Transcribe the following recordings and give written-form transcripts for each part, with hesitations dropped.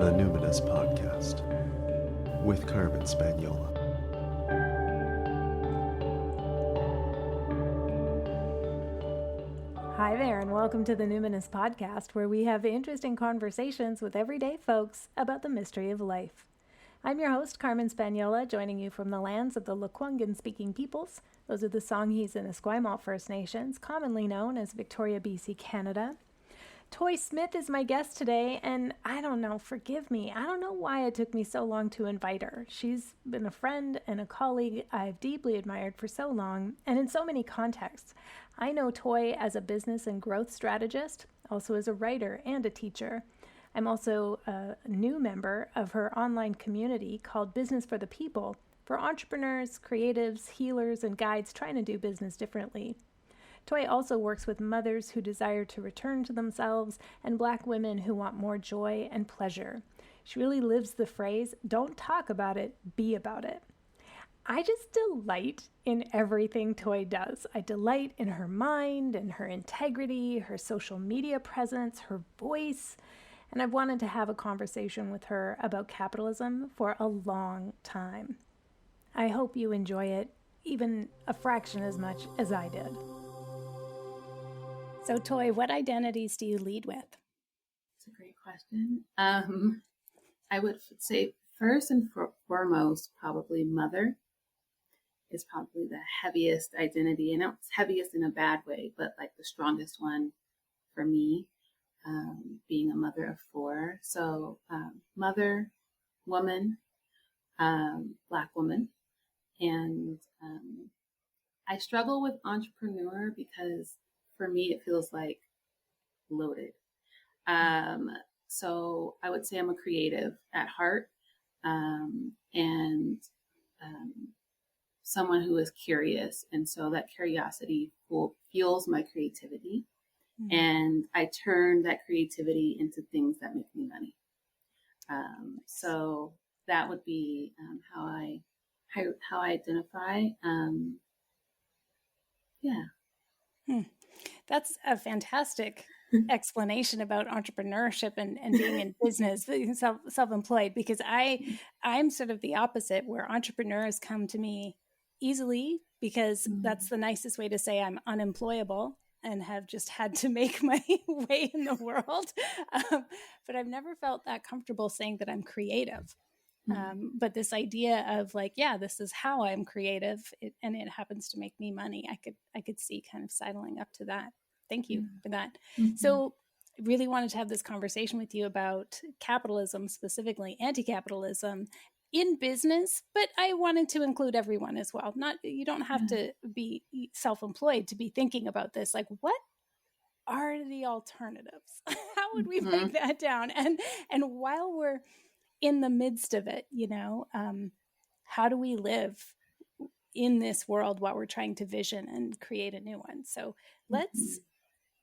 the Numinous Podcast with Carmen Spaniola. Hi there, and welcome to the Numinous Podcast, where we have interesting conversations with everyday folks about the mystery of life. I'm your host, Carmen Spaniola, joining you from the lands of the Lekwungen-speaking peoples. Those are the Songhees and Esquimalt First Nations, commonly known as Victoria, BC, Canada. Toi Smith is my guest today, and I don't know, forgive me, I don't know why it took me so long to invite her. She's been a friend and a colleague I've deeply admired for so long, and in so many contexts. I know Toi as a business and growth strategist, also as a writer and a teacher. I'm also a new member of her online community called Business for the People, for entrepreneurs, creatives, healers, and guides trying to do business differently. Toi also works with mothers who desire to return to themselves and Black women who want more joy and pleasure. She really lives the phrase, don't talk about it, be about it. I just delight in everything Toi does. I delight in her mind and her integrity, her social media presence, her voice, and I've wanted to have a conversation with her about capitalism for a long time. I hope you enjoy it, even a fraction as much as I did. So, Toi, what identities do you lead with? It's a great question. I would say first and foremost, probably mother is probably the heaviest identity. And it's heaviest in a bad way, but like the strongest one for me, being a mother of four. So mother, woman, Black woman. And I struggle with entrepreneur because for me, it feels like loaded. So I would say I'm a creative at heart, and someone who is curious. And so that curiosity fuels my creativity. Mm-hmm. And I turn that creativity into things that make me money. So that would be how I identify. Yeah. That's a fantastic explanation about entrepreneurship and being in business, self-employed, because I'm sort of the opposite, where entrepreneurs come to me easily because that's the nicest way to say I'm unemployable and have just had to make my way in the world. But I've never felt that comfortable saying that I'm creative. But this idea of like, yeah, this is how I'm creative, and it happens to make me money. I could see kind of sidling up to that. Thank you for that. Mm-hmm. So I really wanted to have this conversation with you about capitalism, specifically anti-capitalism in business, but I wanted to include everyone as well. You don't have to be self-employed to be thinking about this. Like, what are the alternatives? How would we break that down? And while we're in the midst of it, how do we live in this world while we're trying to vision and create a new one? So let's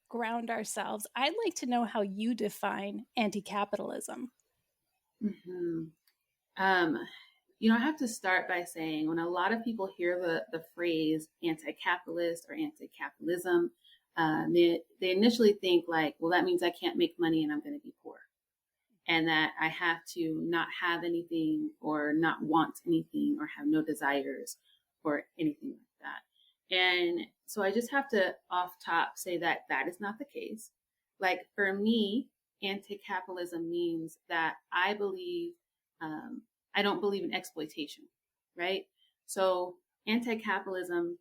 ground ourselves. I'd like to know how you define anti-capitalism. I have to start by saying, when a lot of people hear the phrase anti-capitalist or anti-capitalism, they initially think like, well, that means I can't make money and I'm going to be poor. And that I have to not have anything or not want anything or have no desires or anything like that. And so I just have to off top say that that is not the case. Like for me, anti-capitalism means that I believe, I don't believe in exploitation, right? So anti-capitalism,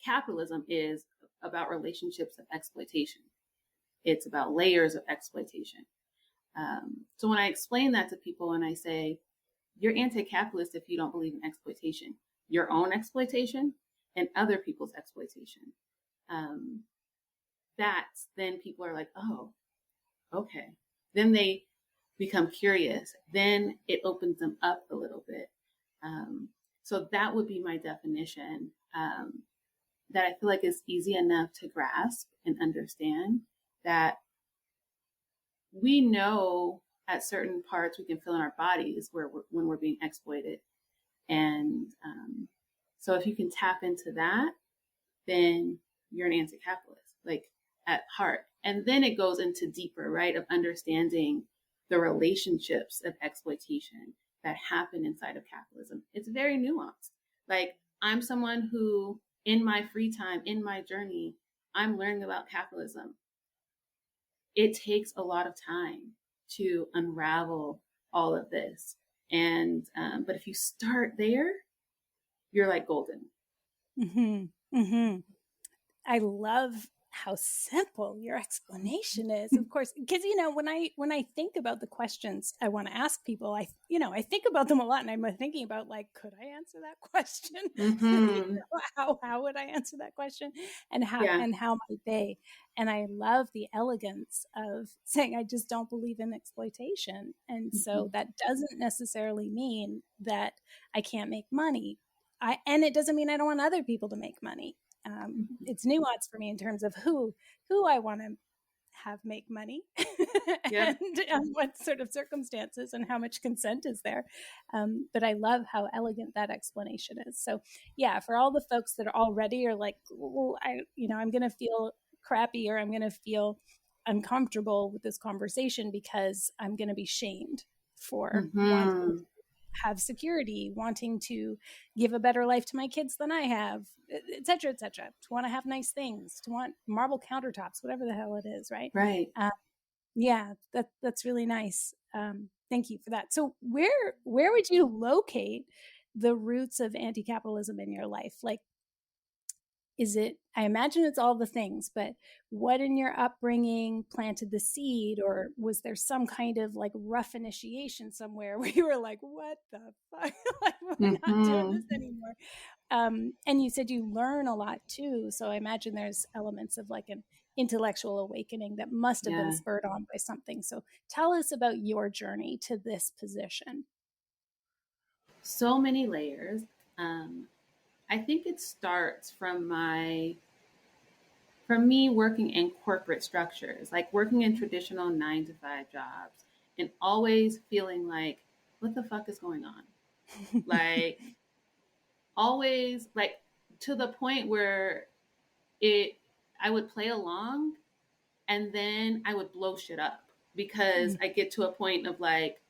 capitalism is about relationships of exploitation. It's about layers of exploitation. So when I explain that to people and I say, you're anti-capitalist if you don't believe in exploitation, your own exploitation and other people's exploitation, then people are like, oh, okay. Then they become curious. Then it opens them up a little bit. So that would be my definition, that I feel like is easy enough to grasp and understand, that we know at certain parts we can feel in our bodies when we're being exploited. And so if you can tap into that, then you're an anti-capitalist, like at heart. And then it goes into deeper, right, of understanding the relationships of exploitation that happen inside of capitalism. It's very nuanced. Like, I'm someone who, in my free time, in my journey, I'm learning about capitalism. It takes a lot of time to unravel all of this. And, but if you start there, you're like golden. Mm-hmm. Mm-hmm. I love how simple your explanation is. Of course, because when I think about the questions I want to ask people, I think about them a lot, and I'm thinking about, like, could I answer that question? Mm-hmm. How would I answer that question, and Yeah. how might they? And I love the elegance of saying, I just don't believe in exploitation, and so that doesn't necessarily mean that I can't make money. And it doesn't mean I don't want other people to make money. It's nuanced for me in terms of who I want to have make money Yep. and what sort of circumstances and how much consent is there. But I love how elegant that explanation is. So yeah, for all the folks that are already are like, well, I'm going to feel crappy, or I'm going to feel uncomfortable with this conversation because I'm going to be shamed for wanting to have security, wanting to give a better life to my kids than I have, et cetera, to want to have nice things, to want marble countertops, whatever the hell it is, right? Right. Yeah, that's really nice. Thank you for that. So where would you locate the roots of anti-capitalism in your life? Like, is it, I imagine it's all the things, but what in your upbringing planted the seed? Or was there some kind of like rough initiation somewhere where you were like, what the fuck? Like, we're not doing this anymore. And you said you learn a lot too. So I imagine there's elements of like an intellectual awakening that must have been spurred on by something. So tell us about your journey to this position. So many layers. I think it starts from me working in corporate structures, like working in traditional 9-to-5 jobs, and always feeling like, what the fuck is going on? Like, always, like, to the point where I would play along, and then I would blow shit up because I get to a point of like,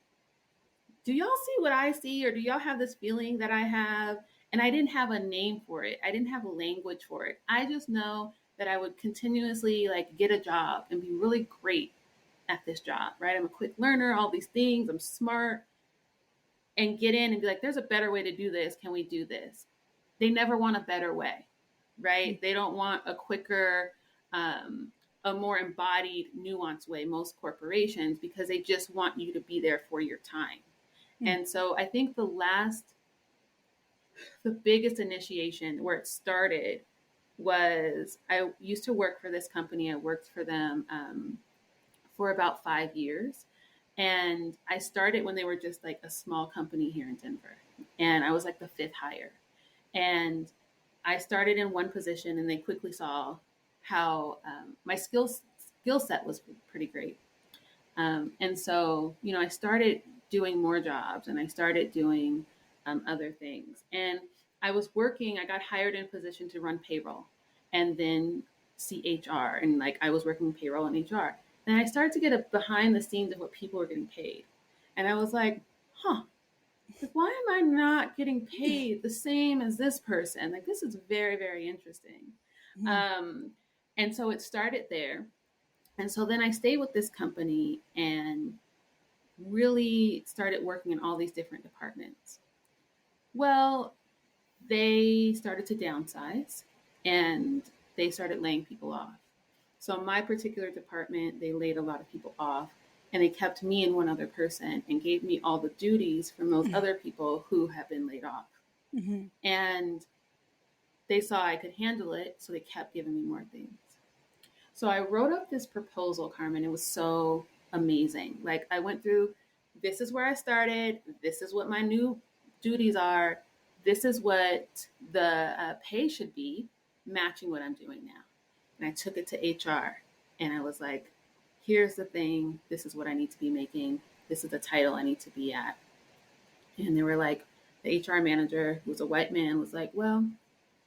do y'all see what I see? Or do y'all have this feeling that I have? And I didn't have a name for it. I didn't have a language for it. I just know that I would continuously like get a job and be really great at this job, right? I'm a quick learner, all these things, I'm smart, and get in and be like, there's a better way to do this. Can we do this? They never want a better way, right? They don't want a quicker, a more embodied, nuanced way, most corporations, because they just want you to be there for your time. And so I think the biggest initiation where it started was, I used to work for this company. I worked for them for about 5 years. And I started when they were just like a small company here in Denver. And I was like the 5th hire. And I started in one position, and they quickly saw how my skill set was pretty great. And so, I started doing more jobs, and I started doing other things. And I got hired in a position to run payroll and then CHR. And like, I was working payroll and HR. And I started to get a behind the scenes of what people were getting paid. And I was like, like, why am I not getting paid the same as this person? Like, this is very, very interesting. And so it started there. And so then I stayed with this company and really started working in all these different departments. Well, they started to downsize, and they started laying people off. So my particular department, they laid a lot of people off, and they kept me and one other person and gave me all the duties from those other people who have been laid off. And they saw I could handle it, so they kept giving me more things. So I wrote up this proposal, Carmen. It was so amazing. Like, I went through, this is where I started. This is what my new duties are. This is what the pay should be, matching what I'm doing now. And I took it to HR, and I was like, here's the thing. This is what I need to be making. This is the title I need to be at. And they were like, the HR manager, who was a white man, was like, well,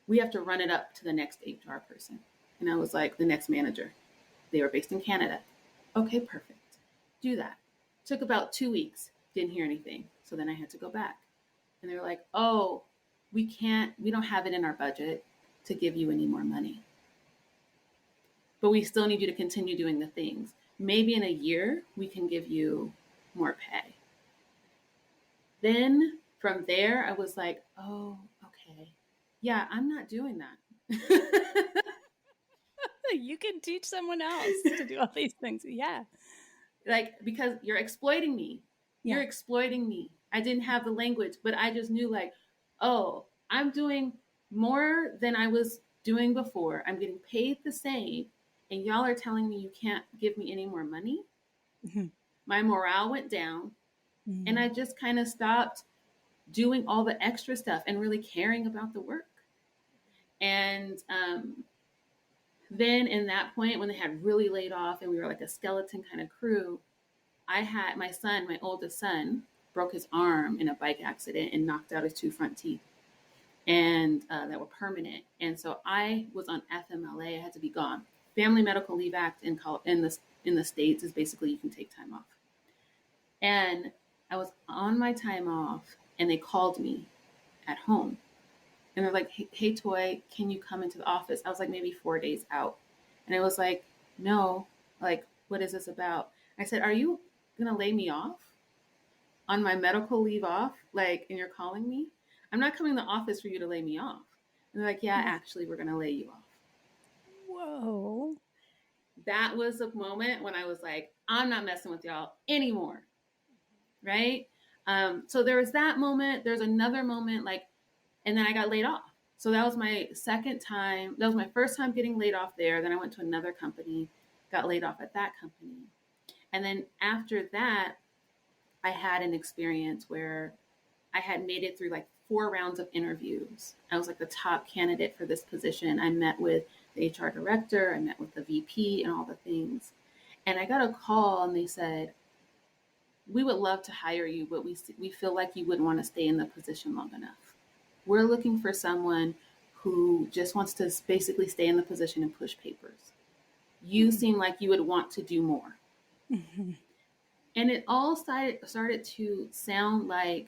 we have to run it up to the next HR person. And I was like, the next manager. They were based in Canada. Okay, perfect. Do that. Took about 2 weeks, didn't hear anything. So then I had to go back. And they were like, oh, we don't have it in our budget to give you any more money. But we still need you to continue doing the things. Maybe in a year, we can give you more pay. Then from there, I was like, oh, okay. Yeah, I'm not doing that. You can teach someone else to do all these things. Yeah. Like, because you're exploiting me. Yeah. You're exploiting me. I didn't have the language, but I just knew like, oh, I'm doing more than I was doing before. I'm getting paid the same. And y'all are telling me you can't give me any more money. Mm-hmm. My morale went down. Mm-hmm. And I just kind of stopped doing all the extra stuff and really caring about the work. And then in that point, when they had really laid off and we were like a skeleton kind of crew, I had my son, my oldest son, broke his arm in a bike accident and knocked out his 2 front teeth, and that were permanent. And so I was on FMLA. I had to be gone. Family Medical Leave Act in the States is basically you can take time off. And I was on my time off, and they called me at home. And they're like, hey, Toi, can you come into the office? I was like maybe 4 days out. And I was like, no, like, what is this about? I said, are you going to lay me off on my medical leave off? Like, and you're calling me? I'm not coming to the office for you to lay me off. And they're like, yeah, actually, we're going to lay you off. Whoa. That was a moment when I was like, I'm not messing with y'all anymore. Right? So there was that moment. There's another moment, like, and then I got laid off. So that was my second time. That was my first time getting laid off there. Then I went to another company, got laid off at that company. And then after that, I had an experience where I had made it through like 4 rounds of interviews. I was like the top candidate for this position. I met with the HR director, I met with the VP and all the things. And I got a call and they said, we would love to hire you, but we feel like you wouldn't want to stay in the position long enough. We're looking for someone who just wants to basically stay in the position and push papers. You seem like you would want to do more. Mm-hmm. And it all started to sound like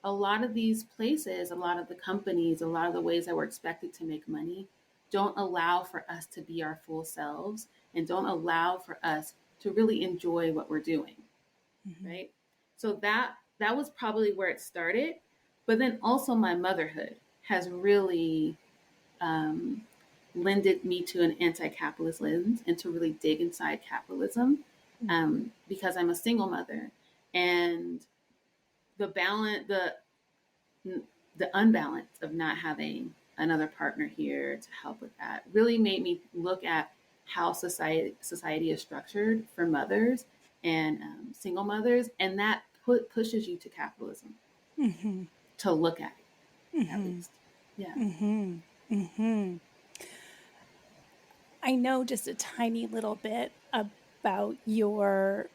a lot of these places, a lot of the companies, a lot of the ways that we're expected to make money don't allow for us to be our full selves and don't allow for us to really enjoy what we're doing. Mm-hmm. Right? So that was probably where it started. But then also my motherhood has really lended me to an anti-capitalist lens and to really dig inside capitalism because I'm a single mother. And the unbalance of not having another partner here to help with that really made me look at how society is structured for mothers and single mothers. And that pushes you to capitalism. Mm-hmm. To look at it, at least. Yeah. Mm-hmm. Mm-hmm. I know just a tiny little bit about your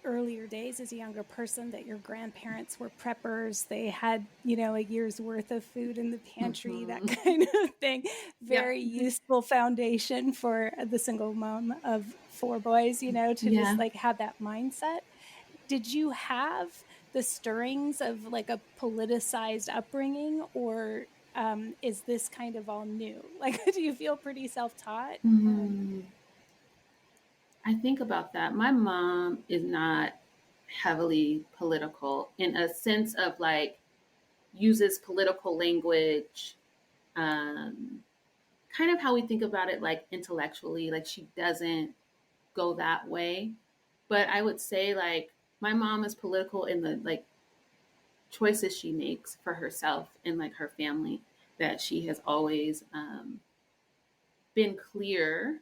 earlier days as a younger person, that your grandparents were preppers. They had, a year's worth of food in the pantry, that kind of thing. Very useful foundation for the single mom of 4 boys, to just like have that mindset. Did you have the stirrings of like a politicized upbringing, or is this kind of all new? Like, do you feel pretty self-taught? Mm-hmm. I think about that. My mom is not heavily political in a sense of like uses political language, kind of how we think about it, like intellectually, like she doesn't go that way. But I would say like my mom is political in the like choices she makes for herself and like her family, that she has always been clear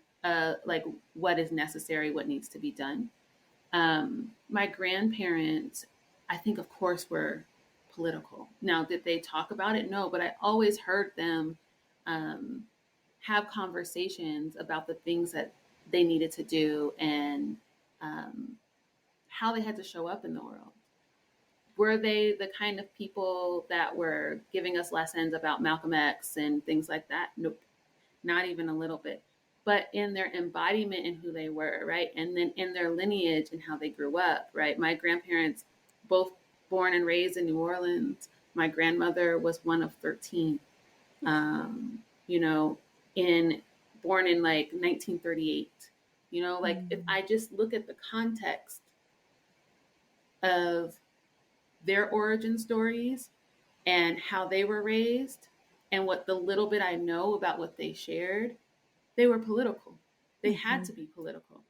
like what is necessary, what needs to be done. My grandparents, I think, of course, were political. Now, did they talk about it? No, but I always heard them have conversations about the things that they needed to do and how they had to show up in the world. Were they the kind of people that were giving us lessons about Malcolm X and things like that? Nope, not even a little bit. but in their embodiment and who they were, right? And then in their lineage and how they grew up, right? My grandparents, both born and raised in New Orleans. My grandmother was one of 13, you know, born in like 1938. You know, like if I just look at the context of their origin stories and how they were raised and what the little bit I know about what they shared, they were political. They had to be political.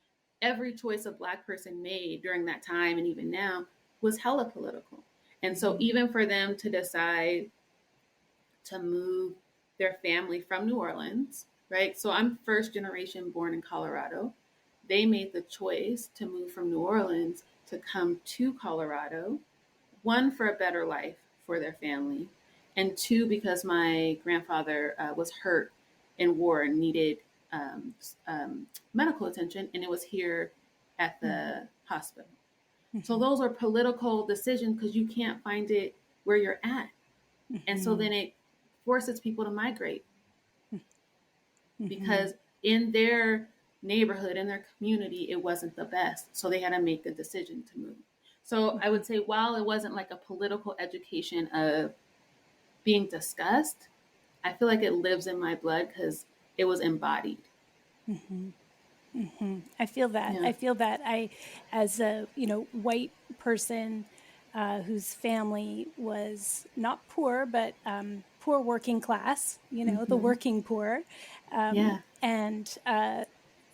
Every choice a Black person made during that time and even now was hella political. And so even for them to decide to move their family from New Orleans, right? So I'm first generation born in Colorado. They made the choice to move from New Orleans to come to Colorado, one, for a better life for their family, and two, because my grandfather was hurt in war and needed medical attention, and it was here at the hospital. So those are political decisions because you can't find it where you're at. And so then it forces people to migrate because in their neighborhood, in their community, it wasn't the best. So they had to make a decision to move. So I would say, while it wasn't like a political education of being discussed, I feel like it lives in my blood because it was embodied. I feel that. Yeah. I feel that. As a white person whose family was not poor, but poor working class, the working poor, and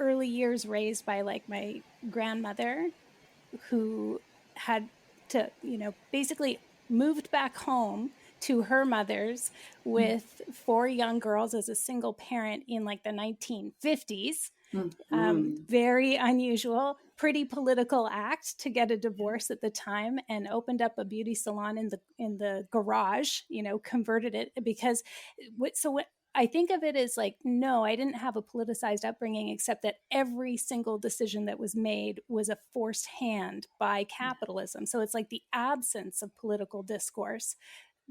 early years raised by like my grandmother, who had to, basically moved back home to her mother's with 4 young girls as a single parent in like the 1950s. Very unusual, pretty political act to get a divorce at the time, and opened up a beauty salon in the garage, converted it because what I think of it as like, no, I didn't have a politicized upbringing, except that every single decision that was made was a forced hand by capitalism. So it's like the absence of political discourse,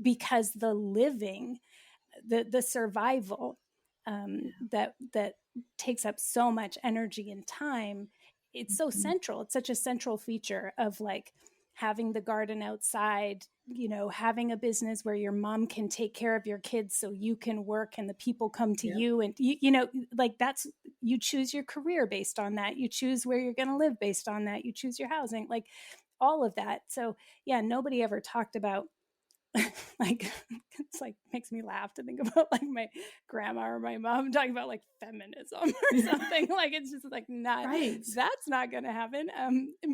because the living, the survival that takes up so much energy and time, it's so central. It's such a central feature of like having the garden outside, having a business where your mom can take care of your kids so you can work and the people come to you. And, like you choose your career based on that. You choose where you're going to live based on that. You choose your housing, like all of that. So yeah, nobody ever talked about like, it's like makes me laugh to think about like my grandma or my mom talking about like feminism or something. Like it's just like not right. That's not going to happen.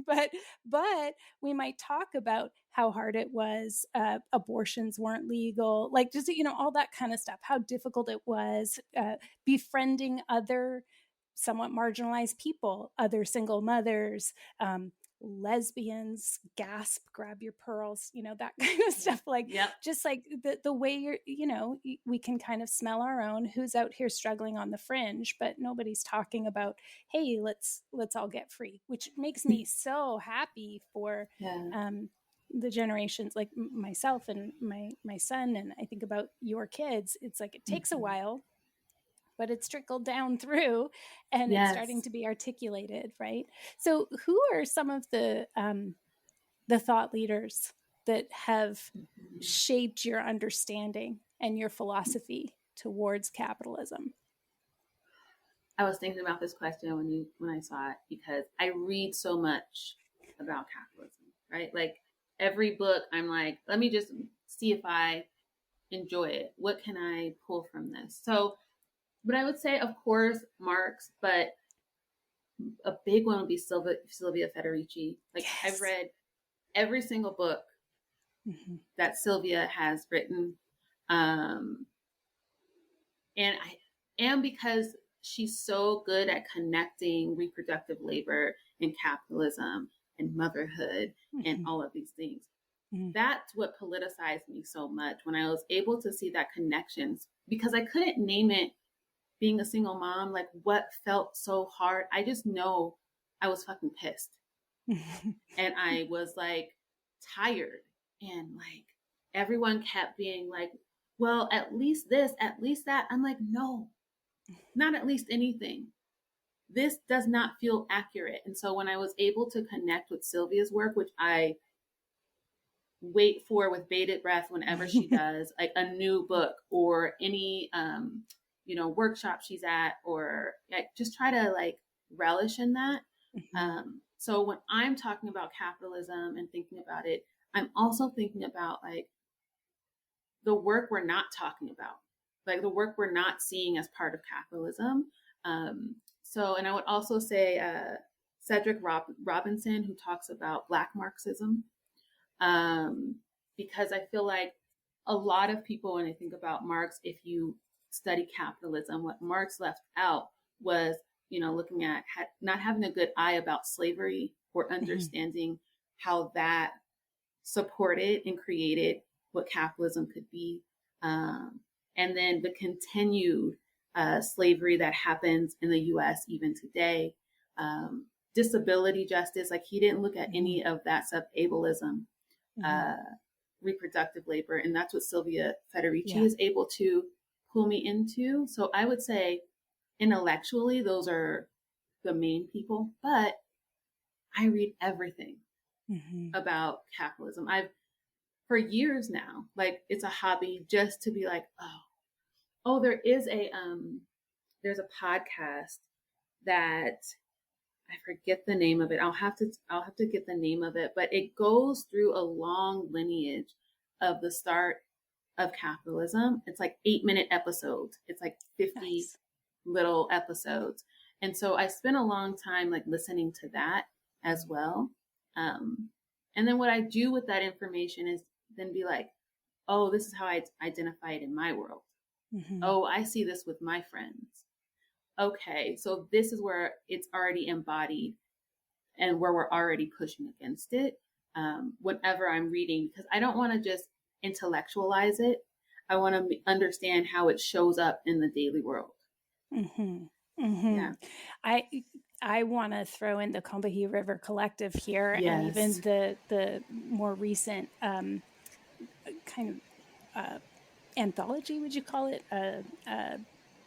But we might talk about how hard it was. Abortions weren't legal, like just all that kind of stuff. How difficult it was befriending other somewhat marginalized people, other single mothers. Lesbians, gasp, grab your pearls, that kind of stuff. Like, just like the way you're, we can kind of smell our own who's out here struggling on the fringe, but nobody's talking about, hey, let's all get free, which makes me so happy for the generations like myself and my son. And I think about your kids. It's like, it takes a while, but it's trickled down through and it's starting to be articulated, right? So who are some of the thought leaders that have shaped your understanding and your philosophy towards capitalism? I was thinking about this question when I saw it, because I read so much about capitalism, right? Like every book, I'm like, let me just see if I enjoy it. What can I pull from this? So, but I would say, of course, Marx, but a big one would be Sylvia Federici. Like I've read every single book that Sylvia has written. And because she's so good at connecting reproductive labor and capitalism and motherhood and all of these things. That's what politicized me so much, when I was able to see that connections, because I couldn't name it. Being a single mom, like what felt so hard. I just know I was fucking pissed. And I was like tired, and like everyone kept being like, well, at least this, at least that. I'm like, no, not at least anything. this does not feel accurate. And so when I was able to connect with Sylvia's work, which I wait for with bated breath whenever she does like a new book or any workshop she's at, or like, just try to like relish in that. So when I'm talking about capitalism and thinking about it, I'm also thinking about like the work we're not talking about, like the work we're not seeing as part of capitalism. And I would also say Cedric Robinson, who talks about Black Marxism, because I feel like a lot of people, when they think about Marx, if you study capitalism, what Marx left out was, looking at not having a good eye about slavery or understanding how that supported and created what capitalism could be. And then the continued slavery that happens in the US even today, disability justice, like he didn't look at any of that stuff, ableism, reproductive labor. And that's what Sylvia Federici is able to pull me into. So I would say intellectually, those are the main people, but I read everything about capitalism. For years now, like it's a hobby just to be like, there's a podcast that I forget the name of it. I'll have to get the name of it, but it goes through a long lineage of the start of capitalism. It's like 8-minute episodes. It's like 50 little episodes. And so I spent a long time like listening to that as well. And then what I do with that information is then be like, oh, this is how I identify it in my world. Oh, I see this with my friends. Okay, so this is where it's already embodied and where we're already pushing against it whenever I'm reading, because I don't want to just intellectualize it. I want to understand how it shows up in the daily world. Yeah. I want to throw in the Combahee River Collective here, and even the more recent kind of anthology, would you call it?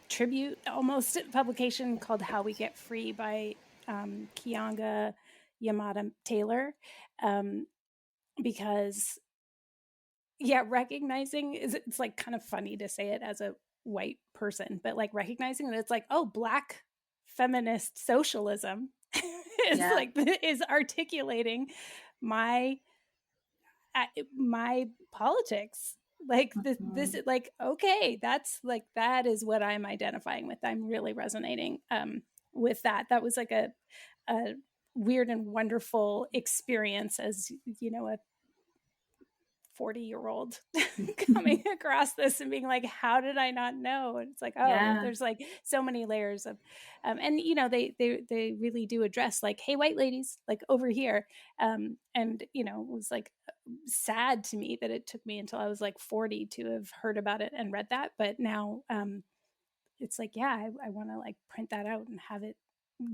Tribute almost publication called How We Get Free by Kianga Yamada Taylor, because recognizing it's like kind of funny to say it as a white person, but like recognizing that it's like, oh, Black feminist socialism is articulating my politics. Like this is like, okay, that's like, that is what I'm identifying with. I'm really resonating with that. That was like a weird and wonderful experience as, a 40-year-old coming across this and being like, how did I not know? And it's like, there's like so many layers of, and they really do address like, hey, white ladies, like over here. And, it was like sad to me that it took me until I was like 40 to have heard about it and read that. But now it's like, I want to like print that out and have it,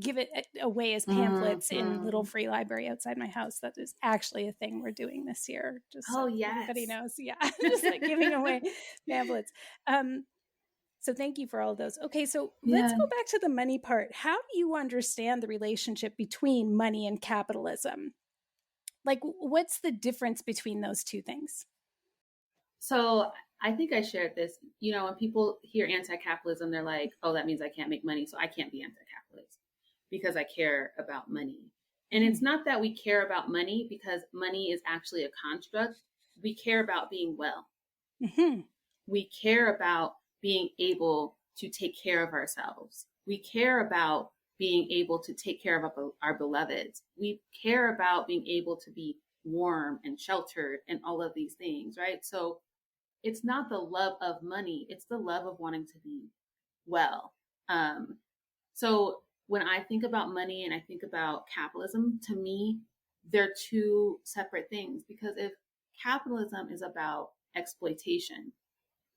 give it away as pamphlets in little free library outside my house. That is actually a thing we're doing this year. Just so everybody knows. Just like giving away pamphlets. So thank you for all of those. Okay, so let's go back to the money part. How do you understand the relationship between money and capitalism? Like, what's the difference between those two things? So I think I shared this, when people hear anti-capitalism, they're like, oh, that means I can't make money, so I can't be anti-capitalist because I care about money. And it's not that we care about money, because money is actually a construct. We care about being well. We care about being able to take care of ourselves. We care about being able to take care of our beloveds. We care about being able to be warm and sheltered and all of these things, right? So it's not the love of money, it's the love of wanting to be well. So when I think about money and I think about capitalism, to me, they're two separate things, because if capitalism is about exploitation,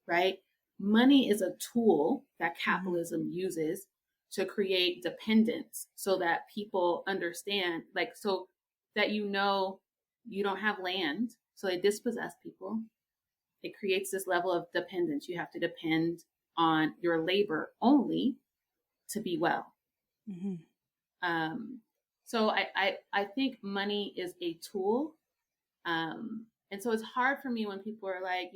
right? Money is a tool that capitalism uses to create dependence so that people understand, like, so that you don't have land, so they dispossess people. It creates this level of dependence. You have to depend on your labor only to be well. So I think money is a tool. And so it's hard for me when people are like,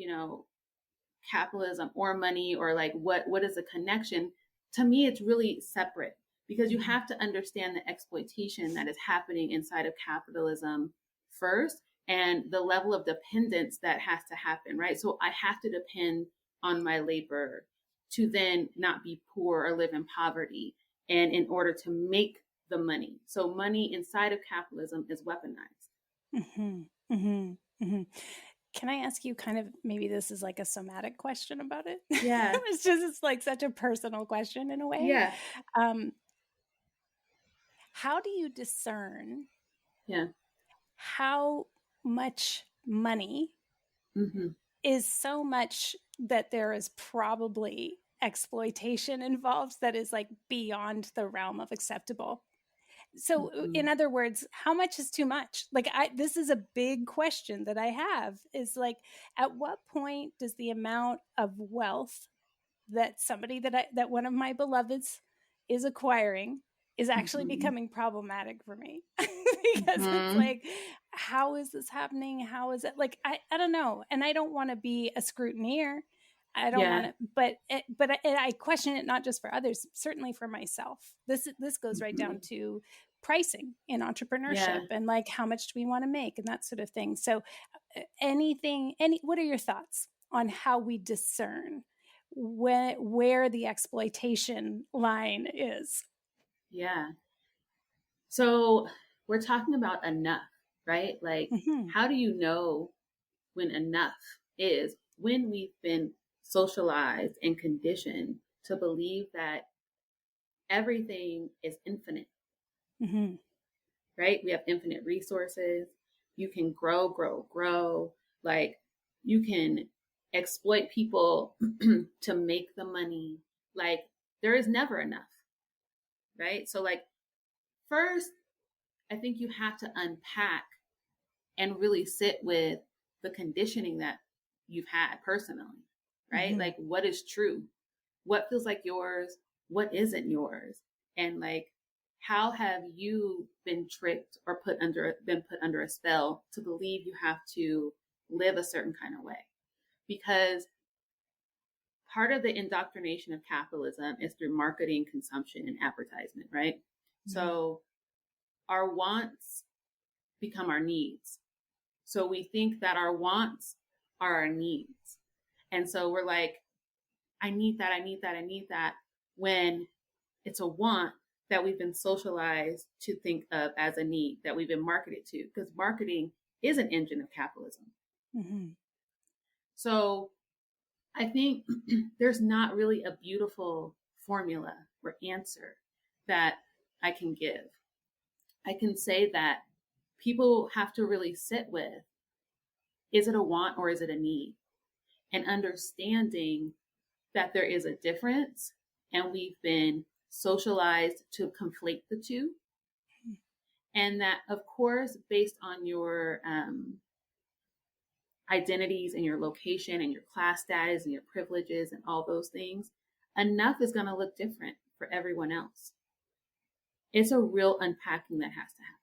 capitalism or money, or like, what is the connection? To me, it's really separate, because you have to understand the exploitation that is happening inside of capitalism first, and the level of dependence that has to happen, right? So I have to depend on my labor to then not be poor or live in poverty, and in order to make the money. So money inside of capitalism is weaponized. Can I ask you kind of, maybe this is like a somatic question about it? Yeah. It's like such a personal question in a way. Yeah. How do you discern Yeah. how much money is so much that there is probably exploitation involved that is like beyond the realm of acceptable? So in other words, how much is too much? Like, this is a big question that I have, is like, at what point does the amount of wealth that somebody that one of my beloveds is acquiring is actually becoming problematic for me? Because it's like, how is this happening? How is it? Like, I don't know. And I don't want to be a scrutineer. I don't want to, but I question it, not just for others, certainly for myself. This goes right down to pricing in entrepreneurship and like, how much do we want to make and that sort of thing. So what are your thoughts on how we discern where the exploitation line is? Yeah. So we're talking about enough, right? Like, how do you know when enough is? When we've been socialized and conditioned to believe that everything is infinite, right? We have infinite resources. You can grow. Like, you can exploit people to make the money. Like, there is never enough, right? So like, first, I think you have to unpack and really sit with the conditioning that you've had personally, right? Like, what is true? What feels like yours? What isn't yours? And like, how have you been tricked or been put under a spell to believe you have to live a certain kind of way? Because part of the indoctrination of capitalism is through marketing, consumption, and advertisement, right? So our wants become our needs. So we think that our wants are our needs. And so we're like, I need that, when it's a want that we've been socialized to think of as a need that we've been marketed to, because marketing is an engine of capitalism. So I think there's not really a beautiful formula or answer that I can give. I can say that people have to really sit with, is it a want or is it a need? And understanding that there is a difference, and we've been socialized to conflate the two. And that, of course, based on your identities and your location and your class status and your privileges and all those things, enough is going to look different for everyone else. It's a real unpacking that has to happen.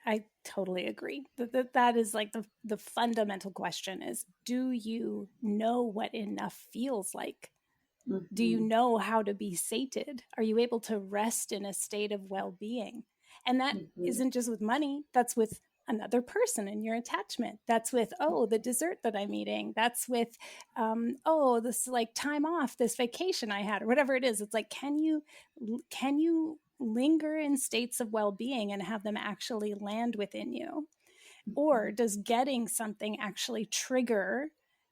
I totally agree. That is like the fundamental question is, do you know what enough feels like? Do you know how to be sated? Are you able to rest in a state of well-being? And that isn't just with money. That's with another person in your attachment. That's with, the dessert that I'm eating. That's with, this like time off, this vacation I had, or whatever it is. It's like, can you linger in states of well-being and have them actually land within you? Or does getting something actually trigger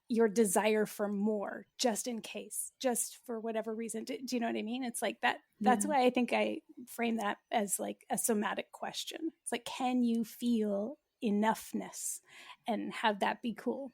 your desire for more, just in case, just for whatever reason? Do you know what I mean? It's like that. That's why I think I frame that as like a somatic question. It's like, can you feel enoughness and have that be cool?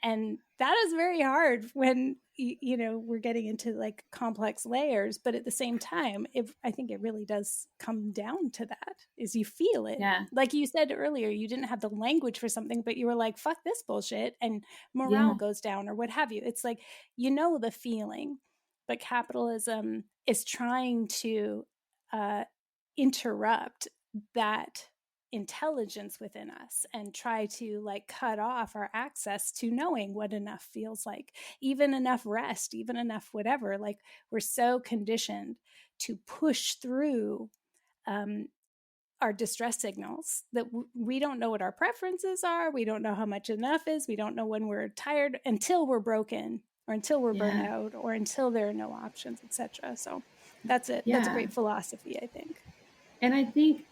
And that is very hard when we're getting into like complex layers, but at the same time, I think it really does come down to that, is you feel it. Like you said earlier, you didn't have the language for something, but you were like, fuck this bullshit, and morale goes down or what have you. It's like, the feeling, but capitalism is trying to interrupt that intelligence within us and try to like cut off our access to knowing what enough feels like, even enough rest, even enough whatever. Like we're so conditioned to push through our distress signals that we don't know what our preferences are. We don't know how much enough is. We don't know when we're tired until we're broken or until we're burnt out or until there are no options, etc. So that's it. That's a great philosophy, I think. And I think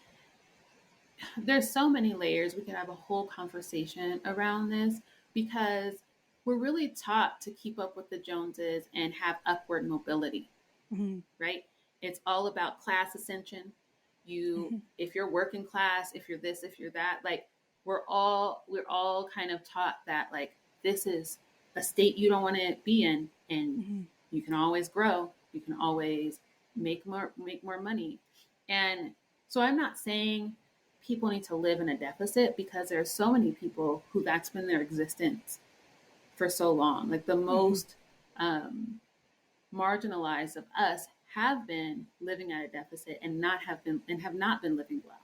there's so many layers. We could have a whole conversation around this because we're really taught to keep up with the Joneses and have upward mobility, right? It's all about class ascension. If you're working class, if you're this, if you're that, like we're all kind of taught that like this is a state you don't want to be in, and you can always grow, you can always make more money. And so I'm not saying people need to live in a deficit, because there are so many people who that's been their existence for so long. Like the most marginalized of us have been living at a deficit and have not been living well,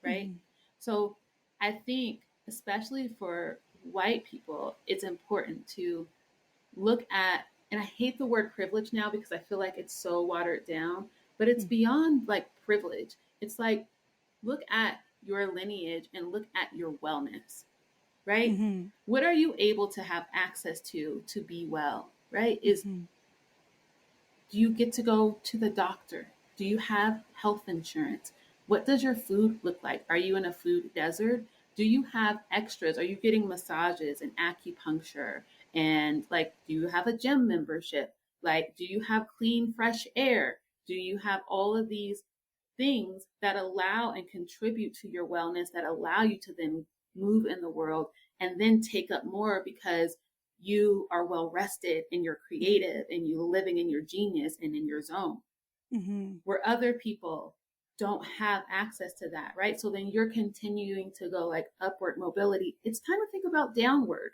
right? So I think, especially for white people, it's important to look at, and I hate the word privilege now because I feel like it's so watered down, but it's beyond like privilege. It's like, look at your lineage and look at your wellness, right? What are you able to have access to be well, right? Do you get to go to the doctor? Do you have health insurance? What does your food look like? Are you in a food desert? Do you have extras? Are you getting massages and acupuncture? And like, do you have a gym membership? Like, do you have clean, fresh air? Do you have all of these things that allow and contribute to your wellness, that allow you to then move in the world and then take up more because you are well rested and you're creative and you're living in your genius and in your zone, where other people don't have access to that, right? So then you're continuing to go like upward mobility. It's time to think about downward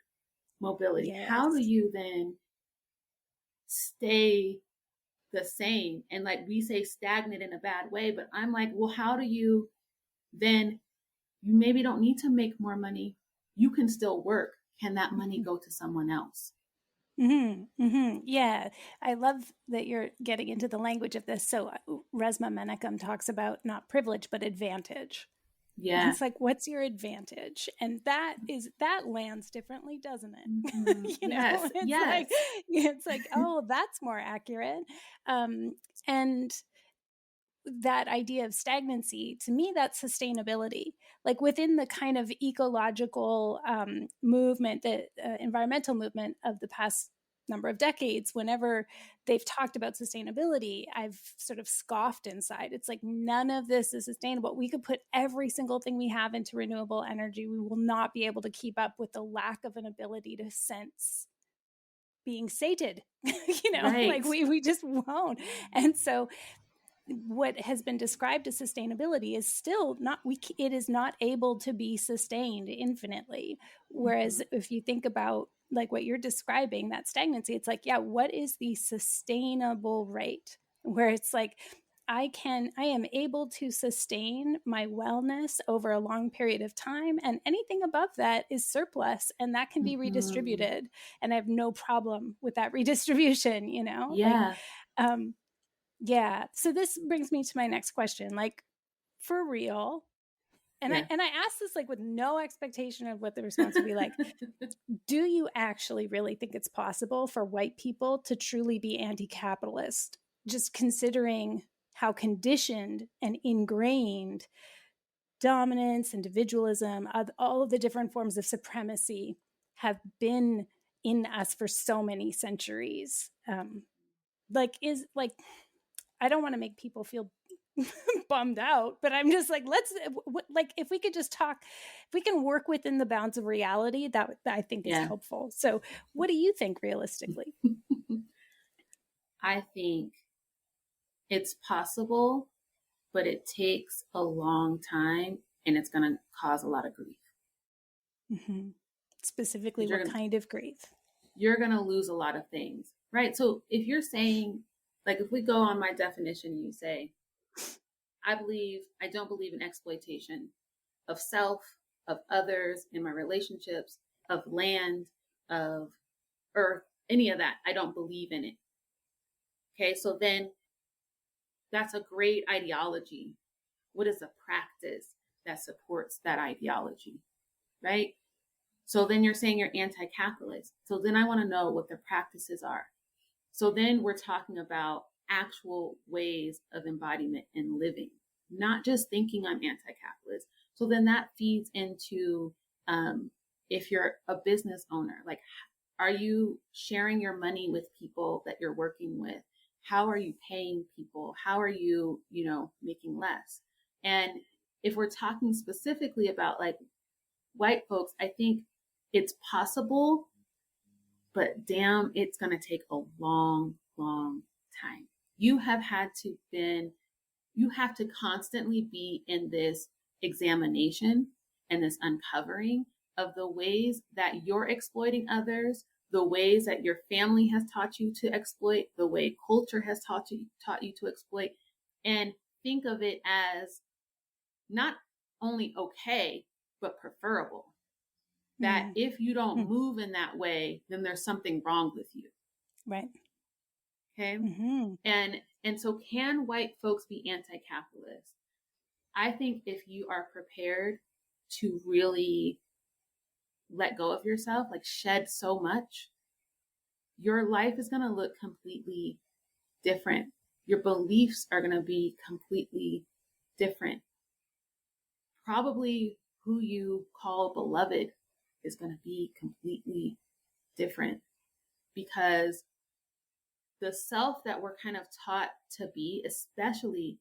mobility. How do you then stay the same? And like we say stagnant in a bad way, but I'm like, well, how do you then, you maybe don't need to make more money. You can still work. Can that money go to someone else? Yeah, I love that you're getting into the language of this. So Resma Menachem talks about not privilege, but advantage. Yeah. And it's like, what's your advantage? And that lands differently, doesn't it? It's like, oh, that's more accurate. And that idea of stagnancy, to me, that's sustainability. Like within the kind of ecological movement, the environmental movement of the past number of decades, whenever they've talked about sustainability, I've sort of scoffed inside. It's like, none of this is sustainable. We could put every single thing we have into renewable energy. We will not be able to keep up with the lack of an ability to sense being sated, like we just won't. And so what has been described as sustainability is still not, it is not able to be sustained infinitely. Whereas if you think about like what you're describing, that stagnancy, it's like, what is the sustainable rate? Where it's like, I am able to sustain my wellness over a long period of time, and anything above that is surplus, and that can be redistributed. And I have no problem with that redistribution, So this brings me to my next question, like, for real. And I asked this like with no expectation of what the response would be like. Do you actually really think it's possible for white people to truly be anti-capitalist, just considering how conditioned and ingrained dominance, individualism, all of the different forms of supremacy have been in us for so many centuries? I don't want to make people feel bummed out, but I'm just like, if we could just talk, if we can work within the bounds of reality, that I think is helpful. So what do you think realistically? I think it's possible, but it takes a long time and it's going to cause a lot of grief. Specifically, what kind of grief? You're going to lose a lot of things, right? So if you're saying Like if we go on my definition, you say, I don't believe in exploitation of self, of others, in my relationships, of land, of earth, any of that. I don't believe in it. Okay, so then that's a great ideology. What is a practice that supports that ideology, right? So then you're saying you're anti-capitalist. So then I want to know what the practices are. So then we're talking about actual ways of embodiment and living, not just thinking I'm anti-capitalist. So then that feeds into if you're a business owner, like, are you sharing your money with people that you're working with? How are you paying people? How are you, making less? And if we're talking specifically about like white folks, I think it's possible, but damn, it's going to take a long, long time. You have to constantly be in this examination and this uncovering of the ways that you're exploiting others, the ways that your family has taught you to exploit, the way culture has taught you to exploit, and think of it as not only okay, but preferable. That if you don't move in that way, then there's something wrong with you. Right. Okay. Mm-hmm. And so can white folks be anti-capitalist? I think if you are prepared to really let go of yourself, like shed so much, your life is going to look completely different. Your beliefs are going to be completely different. Probably who you call beloved is going to be completely different, because the self that we're kind of taught to be, especially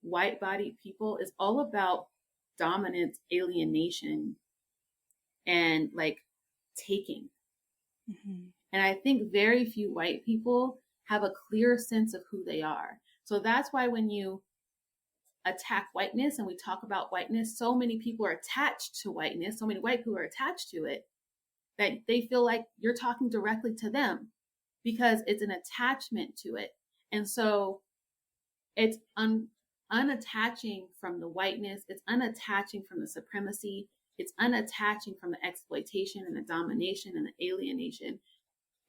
white-bodied people, is all about dominance, alienation, and like taking. Mm-hmm. And I think very few white people have a clear sense of who they are. So that's why when you attack whiteness and we talk about whiteness, so many people are attached to whiteness, so many white people are attached to it, that they feel like you're talking directly to them because it's an attachment to it. And so it's unattaching from the whiteness, it's unattaching from the supremacy, it's unattaching from the exploitation and the domination and the alienation.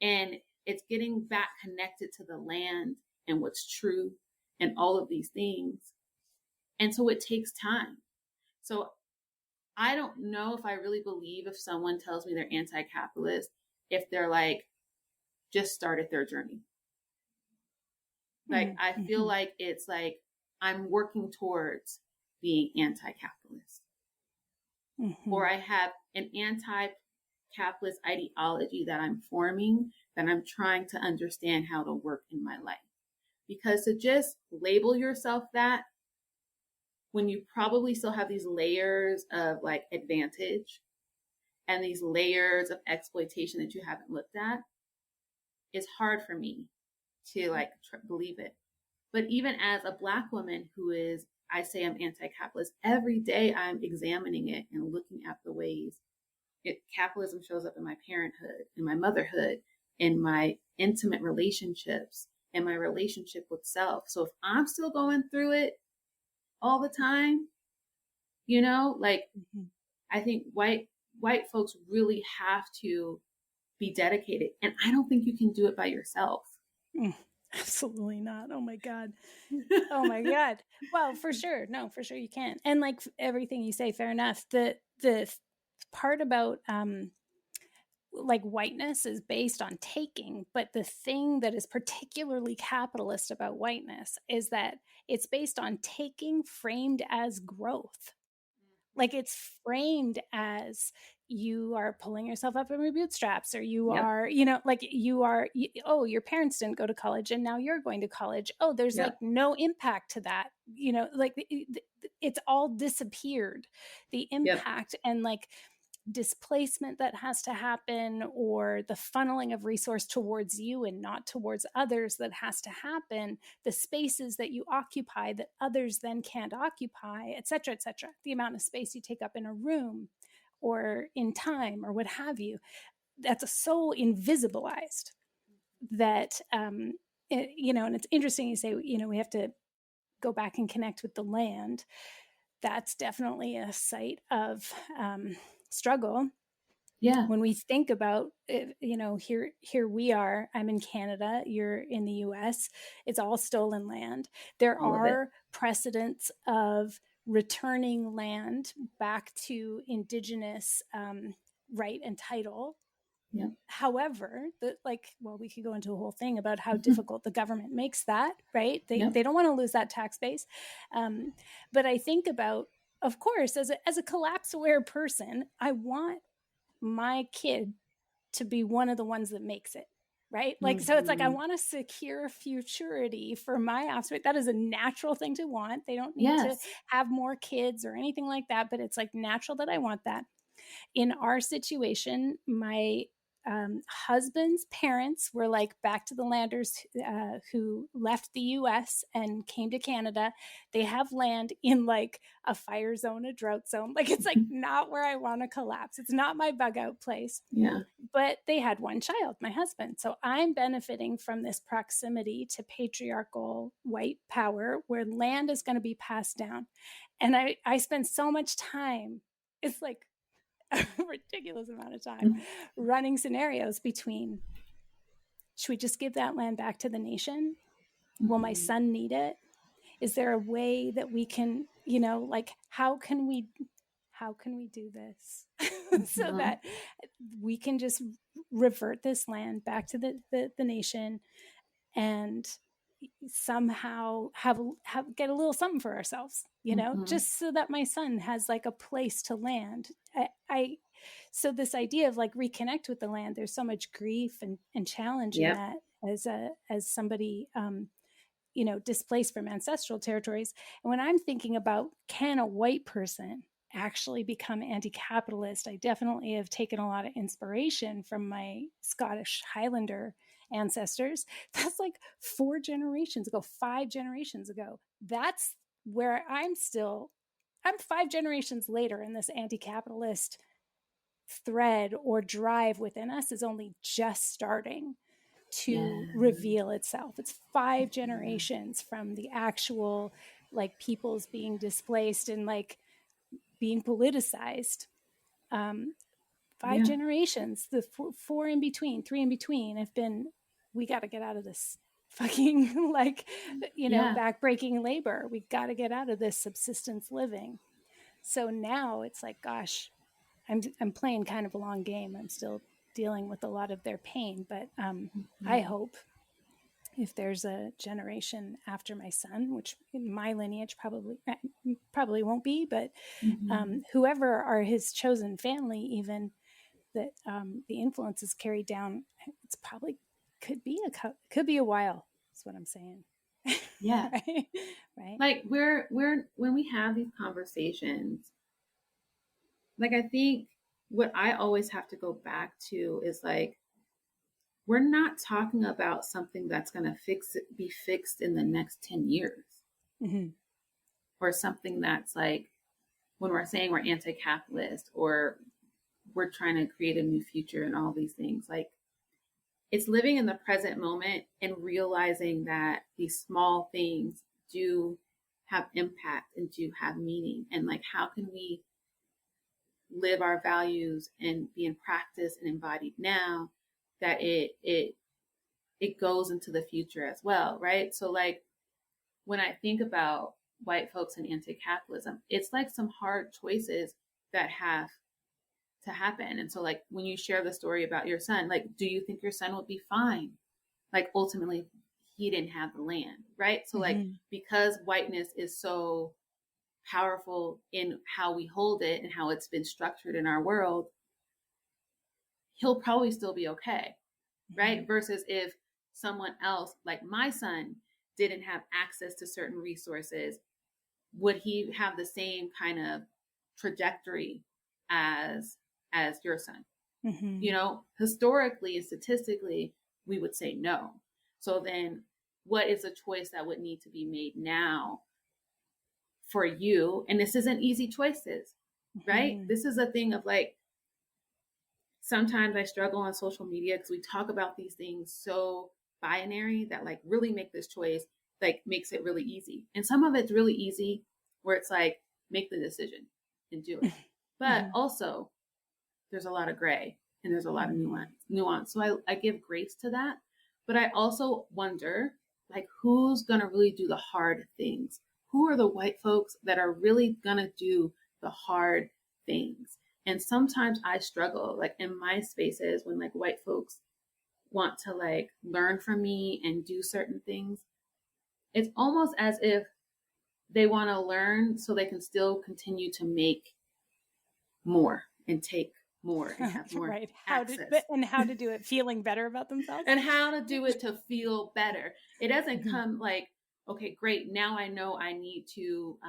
And it's getting back connected to the land and what's true and all of these things. And so it takes time. So I don't know if I really believe if someone tells me they're anti-capitalist, if they're like, just started their journey. Like, I feel like it's like, I'm working towards being anti-capitalist. Mm-hmm. Or I have an anti-capitalist ideology that I'm forming, that I'm trying to understand how to work in my life. Because to just label yourself that, when you probably still have these layers of like advantage and these layers of exploitation that you haven't looked at, it's hard for me to like believe it. But even as a Black woman who is, I say I'm anti-capitalist, every day I'm examining it and looking at the ways capitalism shows up in my parenthood, in my motherhood, in my intimate relationships, in my relationship with self. So if I'm still going through it all the time, I think white folks really have to be dedicated. And I don't think you can do it by yourself. Absolutely not. Oh my God. Oh my God. Well, for sure. No, for sure you can. And like everything you say, fair enough. The part about like whiteness is based on taking, but the thing that is particularly capitalist about whiteness is that it's based on taking framed as growth. Like it's framed as you are pulling yourself up from your bootstraps, or you are, like you are, your parents didn't go to college and now you're going to college. Oh, there's like no impact to that, like it's all disappeared. The impact and like displacement that has to happen, or the funneling of resource towards you and not towards others that has to happen, the spaces that you occupy that others then can't occupy, et cetera, the amount of space you take up in a room or in time or what have you, that's so invisibilized that and it's interesting you say, we have to go back and connect with the land. That's definitely a site of struggle. Yeah. When we think about it, here we are, I'm in Canada, you're in the US, it's all stolen land. There All of it. are precedents of returning land back to Indigenous right and title. Yeah. However, we could go into a whole thing about how difficult the government makes that, right? They don't want to lose that tax base. But I think about, of course, as a collapse aware person, I want my kid to be one of the ones that makes it, right? So it's like, I want a secure futurity for my offspring. That is a natural thing to want. They don't need to have more kids or anything like that, but it's like natural that I want that. In our situation, my husband's parents were like back to the landers who left the US and came to Canada. They have land in like a fire zone, a drought zone. Like, it's like not where I want to collapse. It's not my bug out place. Yeah. But they had one child, my husband. So I'm benefiting from this proximity to patriarchal white power where land is going to be passed down. And I spend so much time, it's like a ridiculous amount of time running scenarios between, should we just give that land back to the nation? Will my son need it? Is there a way that we can, how can we do this so that we can just revert this land back to the nation and somehow get a little something for ourselves, just so that my son has like a place to land. So this idea of like reconnect with the land, there's so much grief and challenge in that as somebody, displaced from ancestral territories. And when I'm thinking about, can a white person actually become anti-capitalist, I definitely have taken a lot of inspiration from my Scottish Highlander ancestors. That's like 4 generations ago, 5 generations ago. That's where I'm 5 generations later, and this anti-capitalist thread or drive within us is only just starting to reveal itself. It's 5 generations from the actual like peoples being displaced and like being politicized. 5 generations, the 4 in between, 3 in between have been, we got to get out of this fucking backbreaking labor. We got to get out of this subsistence living. So now it's like, gosh, I'm playing kind of a long game. I'm still dealing with a lot of their pain, but I hope if there's a generation after my son, which in my lineage probably won't be, but whoever are his chosen family, even that the influence is carried down, it's probably could be a while. That's what I'm saying. Yeah. Right. Like we're when we have these conversations, like I think what I always have to go back to is like, we're not talking about something that's going to be fixed in the next 10 years. Or something that's like, when we're saying we're anti-capitalist or we're trying to create a new future and all these things, like it's living in the present moment and realizing that these small things do have impact and do have meaning. And like, how can we live our values and be in practice and embodied now that it goes into the future as well, right? So like when I think about white folks and anti-capitalism, it's like some hard choices that have to happen. And so like when you share the story about your son, like, do you think your son would be fine? Like ultimately he didn't have the land, right? So like, because whiteness is so powerful in how we hold it and how it's been structured in our world, he'll probably still be okay, right? Versus if someone else, like my son, didn't have access to certain resources, would he have the same kind of trajectory as your son? You know, historically and statistically, we would say no. So then what is a choice that would need to be made now for you? And this isn't easy choices, right? This is a thing of like, sometimes I struggle on social media because we talk about these things so binary that like really make this choice, like makes it really easy. And some of it's really easy where it's like, make the decision and do it. But also there's a lot of gray and there's a lot of nuance. So I give grace to that. But I also wonder, like, who's going to really do the hard things? Who are the white folks that are really going to do the hard things? And sometimes I struggle, like in my spaces, when like white folks want to like learn from me and do certain things. It's almost as if they want to learn so they can still continue to make more and take more and have more right. access. How to do it feeling better about themselves. And how to do it to feel better. It doesn't come like, okay, great. Now I know I need to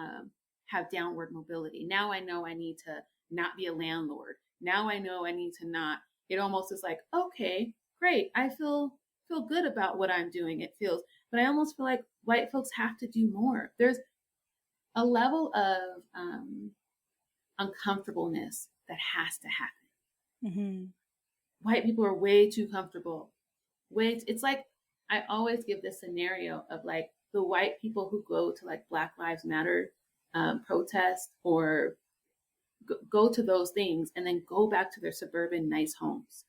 have downward mobility. Now I know I need to not be a landlord. Now I know I need to not. It almost is like, okay, great. I feel good about what I'm doing. It feels, but I almost feel like white folks have to do more. There's a level of uncomfortableness that has to happen. White people are way too comfortable. It's like, I always give this scenario of like the white people who go to like Black Lives Matter protests or go to those things and then go back to their suburban nice homes.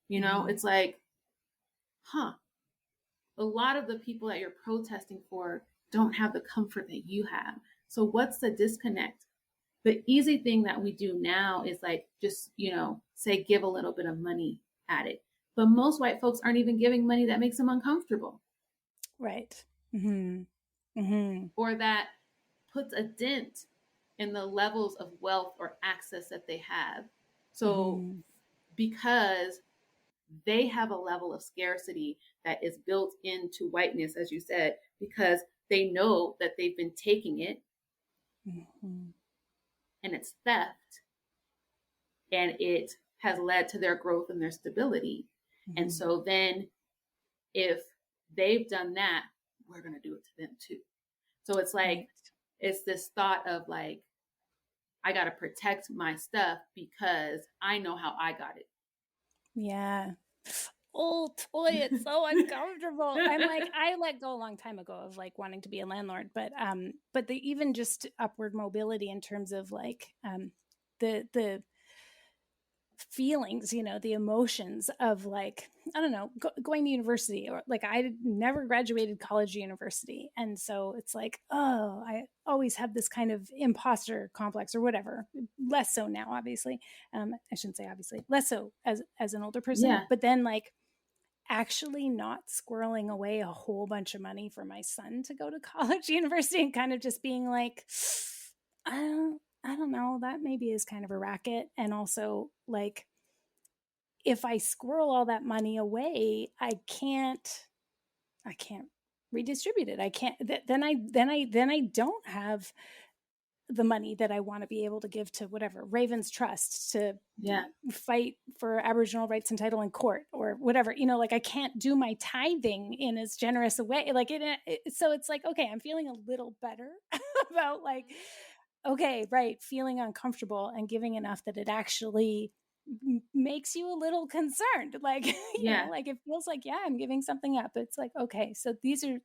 You know, it's like, a lot of the people that you're protesting for don't have the comfort that you have. So what's the disconnect? The easy thing that we do now is like, just, you know, say, give a little bit of money at it. But most white folks aren't even giving money that makes them uncomfortable. Right. Or that puts a dent in the levels of wealth or access that they have. So because they have a level of scarcity that is built into whiteness, as you said, because they know that they've been taking it and it's theft and it has led to their growth and their stability. And so then if they've done that, we're going to do it to them too. So it's like, it's this thought of like, I got to protect my stuff because I know how I got it. Yeah. Oh, Toy, it's so uncomfortable. I'm like, I let go a long time ago of like wanting to be a landlord, but the even just upward mobility in terms of like the feelings, you know, the emotions of like, I don't know, going to university, or like I never graduated college or university. And so it's like, oh, I always have this kind of imposter complex or whatever. Less so now, obviously. I shouldn't say obviously, less so as an older person. But then like actually not squirreling away a whole bunch of money for my son to go to college, university, and kind of just being like, I don't know, that maybe is kind of a racket. And also like, if I squirrel all that money away, I can't redistribute it. I can't, then I don't have the money that I want to be able to give to whatever Ravens Trust to fight for Aboriginal rights and title in court or whatever, you know, like I can't do my tithing in as generous a way. Like so it's like, okay, I'm feeling a little better about like, okay, right, feeling uncomfortable and giving enough that it actually makes you a little concerned. Like, you know, like it feels like, yeah, I'm giving something up. It's like, okay, so these are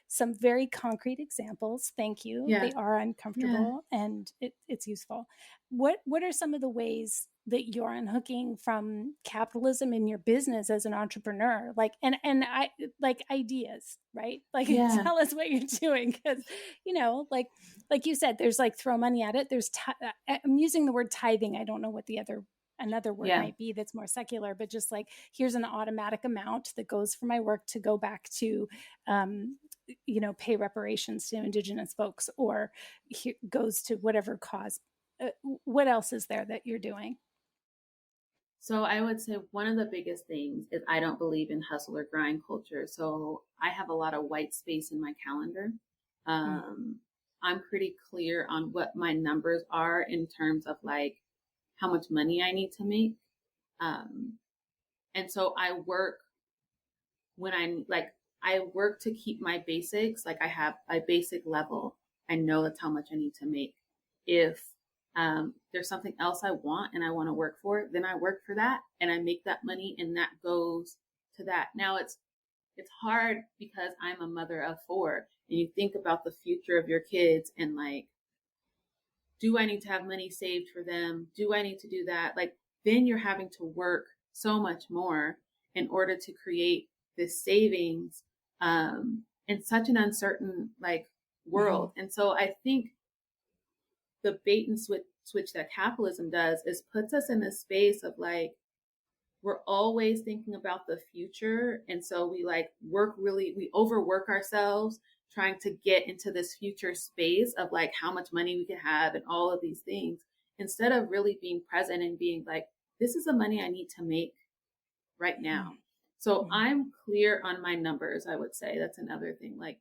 some very concrete examples. Thank you. They are uncomfortable and it's useful. What are some of the ways that you're unhooking from capitalism in your business as an entrepreneur? Like, and I like ideas, right? Like tell us what you're doing. Cause you know, like you said, there's like throw money at it. There's, I'm using the word tithing. I don't know what another word might be that's more secular, but just like, here's an automatic amount that goes for my work to go back to, you know, pay reparations to Indigenous folks, or goes to whatever cause. What else is there that you're doing? So I would say one of the biggest things is I don't believe in hustle or grind culture. So I have a lot of white space in my calendar. I'm pretty clear on what my numbers are in terms of like how much money I need to make. And so I work when I'm like, I work to keep my basics. Like I have a basic level. I know that's how much I need to make. If there's something else I want and I want to work for it, then I work for that and I make that money and that goes to that. Now it's hard because I'm a mother of 4 and you think about the future of your kids and like, do I need to have money saved for them? Do I need to do that? Like, then you're having to work so much more in order to create this savings in such an uncertain like world. And so I think the bait and switch that capitalism does is puts us in this space of like, we're always thinking about the future. And so we like we overwork ourselves trying to get into this future space of like how much money we can have and all of these things, instead of really being present and being like, this is the money I need to make right now. So I'm clear on my numbers, I would say. That's another thing. Like,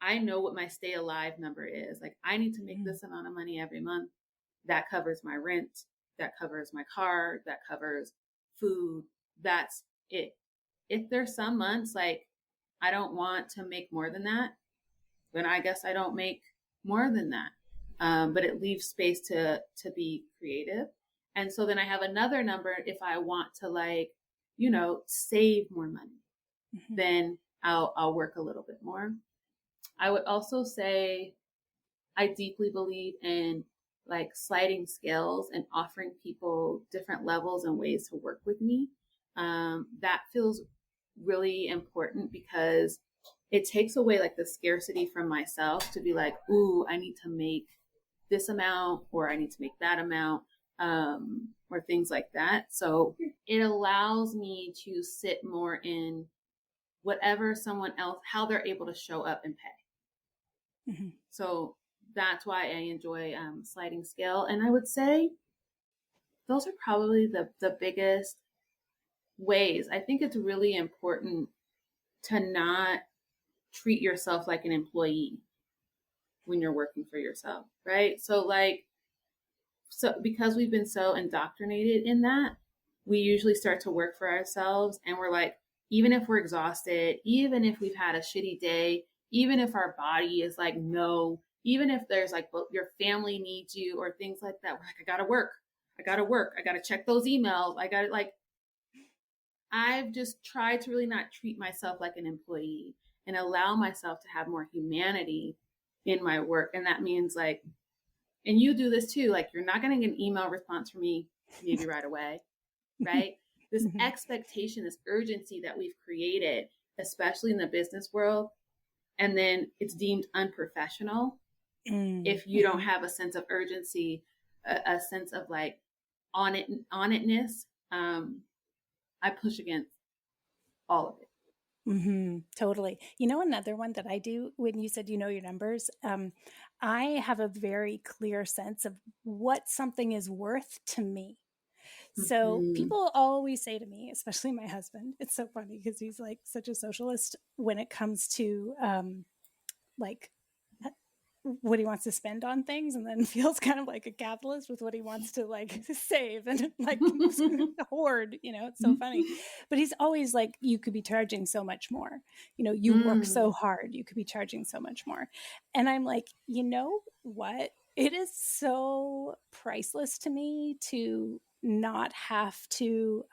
I know what my stay alive number is. Like, I need to make this amount of money every month. That covers my rent. That covers my car. That covers food. That's it. If there's some months like I don't want to make more than that, then I guess I don't make more than that. But it leaves space to be creative. And so then I have another number if I want to like, you know, save more money, then I'll work a little bit more. I would also say I deeply believe in like sliding scales and offering people different levels and ways to work with me. That feels really important because it takes away like the scarcity from myself to be like, ooh, I need to make this amount or I need to make that amount, or things like that. So it allows me to sit more in whatever someone else, how they're able to show up and pay. So that's why I enjoy sliding scale. And I would say those are probably the biggest ways. I think it's really important to not treat yourself like an employee when you're working for yourself, right? So because we've been so indoctrinated in that, we usually start to work for ourselves and we're like, even if we're exhausted, even if we've had a shitty day, even if our body is like, no, even if there's like, your family needs you or things like that, we're like, I gotta work. I gotta check those emails. I've just tried to really not treat myself like an employee and allow myself to have more humanity in my work. And that means like, and you do this too, like you're not going to get an email response from me maybe right away, right? This expectation, this urgency that we've created, especially in the business world, and then it's deemed unprofessional if you don't have a sense of urgency, a sense of like on itness. I push against all of it. Totally. You know, another one that I do when you said, you know, your numbers, I have a very clear sense of what something is worth to me. So people always say to me, especially my husband, it's so funny because he's like such a socialist when it comes to like what he wants to spend on things, and then feels kind of like a capitalist with what he wants to like save and like hoard, you know, it's so funny. But he's always like, you could be charging so much more, you know, you work so hard, you could be charging so much more. And I'm like, you know what? It is so priceless to me to not have to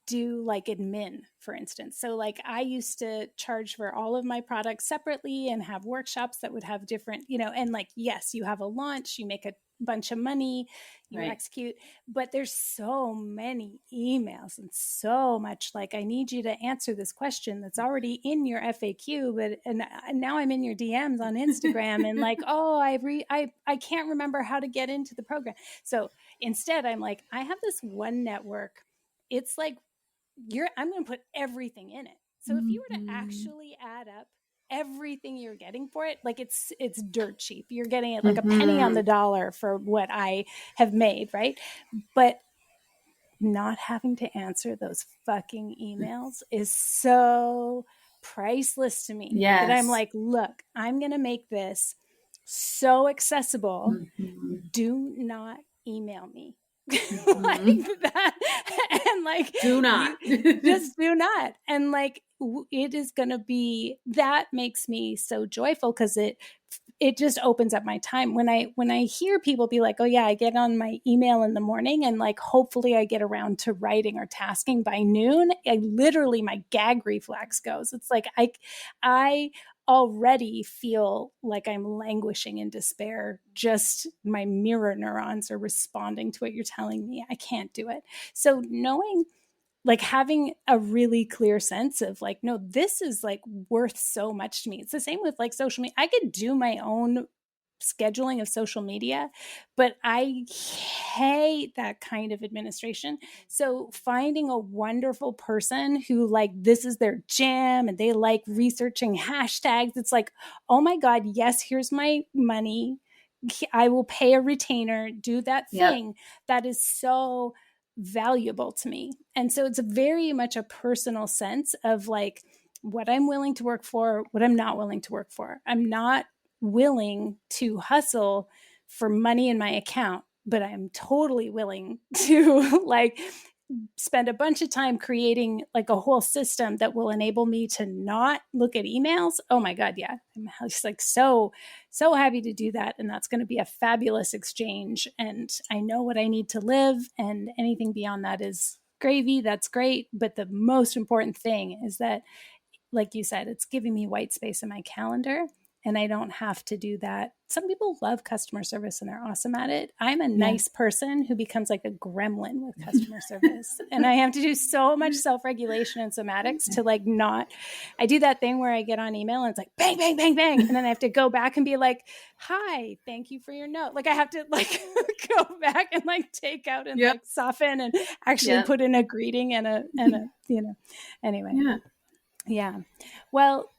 do like admin, for instance. So like I used to charge for all of my products separately and have workshops that would have different, you know, and like, yes, you have a launch, you make a bunch of money, you execute, but there's so many emails and so much like, I need you to answer this question that's already in your FAQ, but and now I'm in your DMs on Instagram and like, oh, I can't remember how to get into the program. So instead I'm like, I have this one network. It's like, I'm going to put everything in it. So if you were to actually add up everything you're getting for it, like it's dirt cheap. You're getting it like a penny on the dollar for what I have made, right? But not having to answer those fucking emails is so priceless to me. Yes. That I'm like, look, I'm going to make this so accessible. Do not email me. Like that, and like do not just do not, and like it is gonna be, that makes me so joyful because it it just opens up my time. When I hear people be like, oh yeah, I get on my email in the morning and like, hopefully I get around to writing or tasking by noon, I literally, my gag reflex goes. It's like, I already feel like I'm languishing in despair. Just my mirror neurons are responding to what you're telling me. I can't do it. So knowing, like, having a really clear sense of like, no, this is like worth so much to me. It's the same with like social media. I could do my own scheduling of social media, but I hate that kind of administration. So finding a wonderful person who like, this is their jam and they like researching hashtags. It's like, oh my God, yes, here's my money. I will pay a retainer, do that thing. That is so valuable to me. And so it's very much a personal sense of like what I'm willing to work for, what I'm not willing to work for. I'm not willing to hustle for money in my account, but I'm totally willing to like spend a bunch of time creating like a whole system that will enable me to not look at emails. Oh my God. Yeah. I'm just like so happy to do that. And that's going to be a fabulous exchange. And I know what I need to live, and anything beyond that is gravy. That's great. But the most important thing is that, like you said, it's giving me white space in my calendar and I don't have to do that. Some people love customer service and they're awesome at it. I'm a nice person who becomes like a gremlin with customer service. And I have to do so much self-regulation and somatics to like not, I do that thing where I get on email and it's like bang, bang, bang, bang. And then I have to go back and be like, hi, thank you for your note. Like I have to like go back and like take out and like soften and actually put in a greeting and a, you know, anyway. Yeah. Well,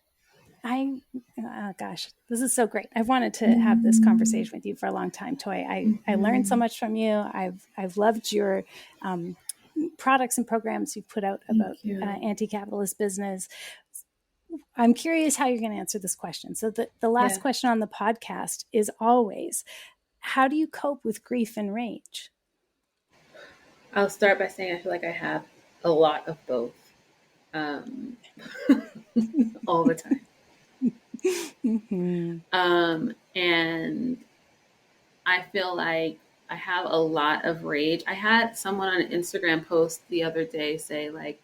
gosh, this is so great. I've wanted to have this conversation with you for a long time, Toi. I learned so much from you. I've loved your products and programs you've put out about anti-capitalist business. I'm curious how you're going to answer this question. So the last question on the podcast is always, how do you cope with grief and rage? I'll start by saying I feel like I have a lot of both all the time. And I feel like I have a lot of rage. I had someone on an Instagram post the other day say like,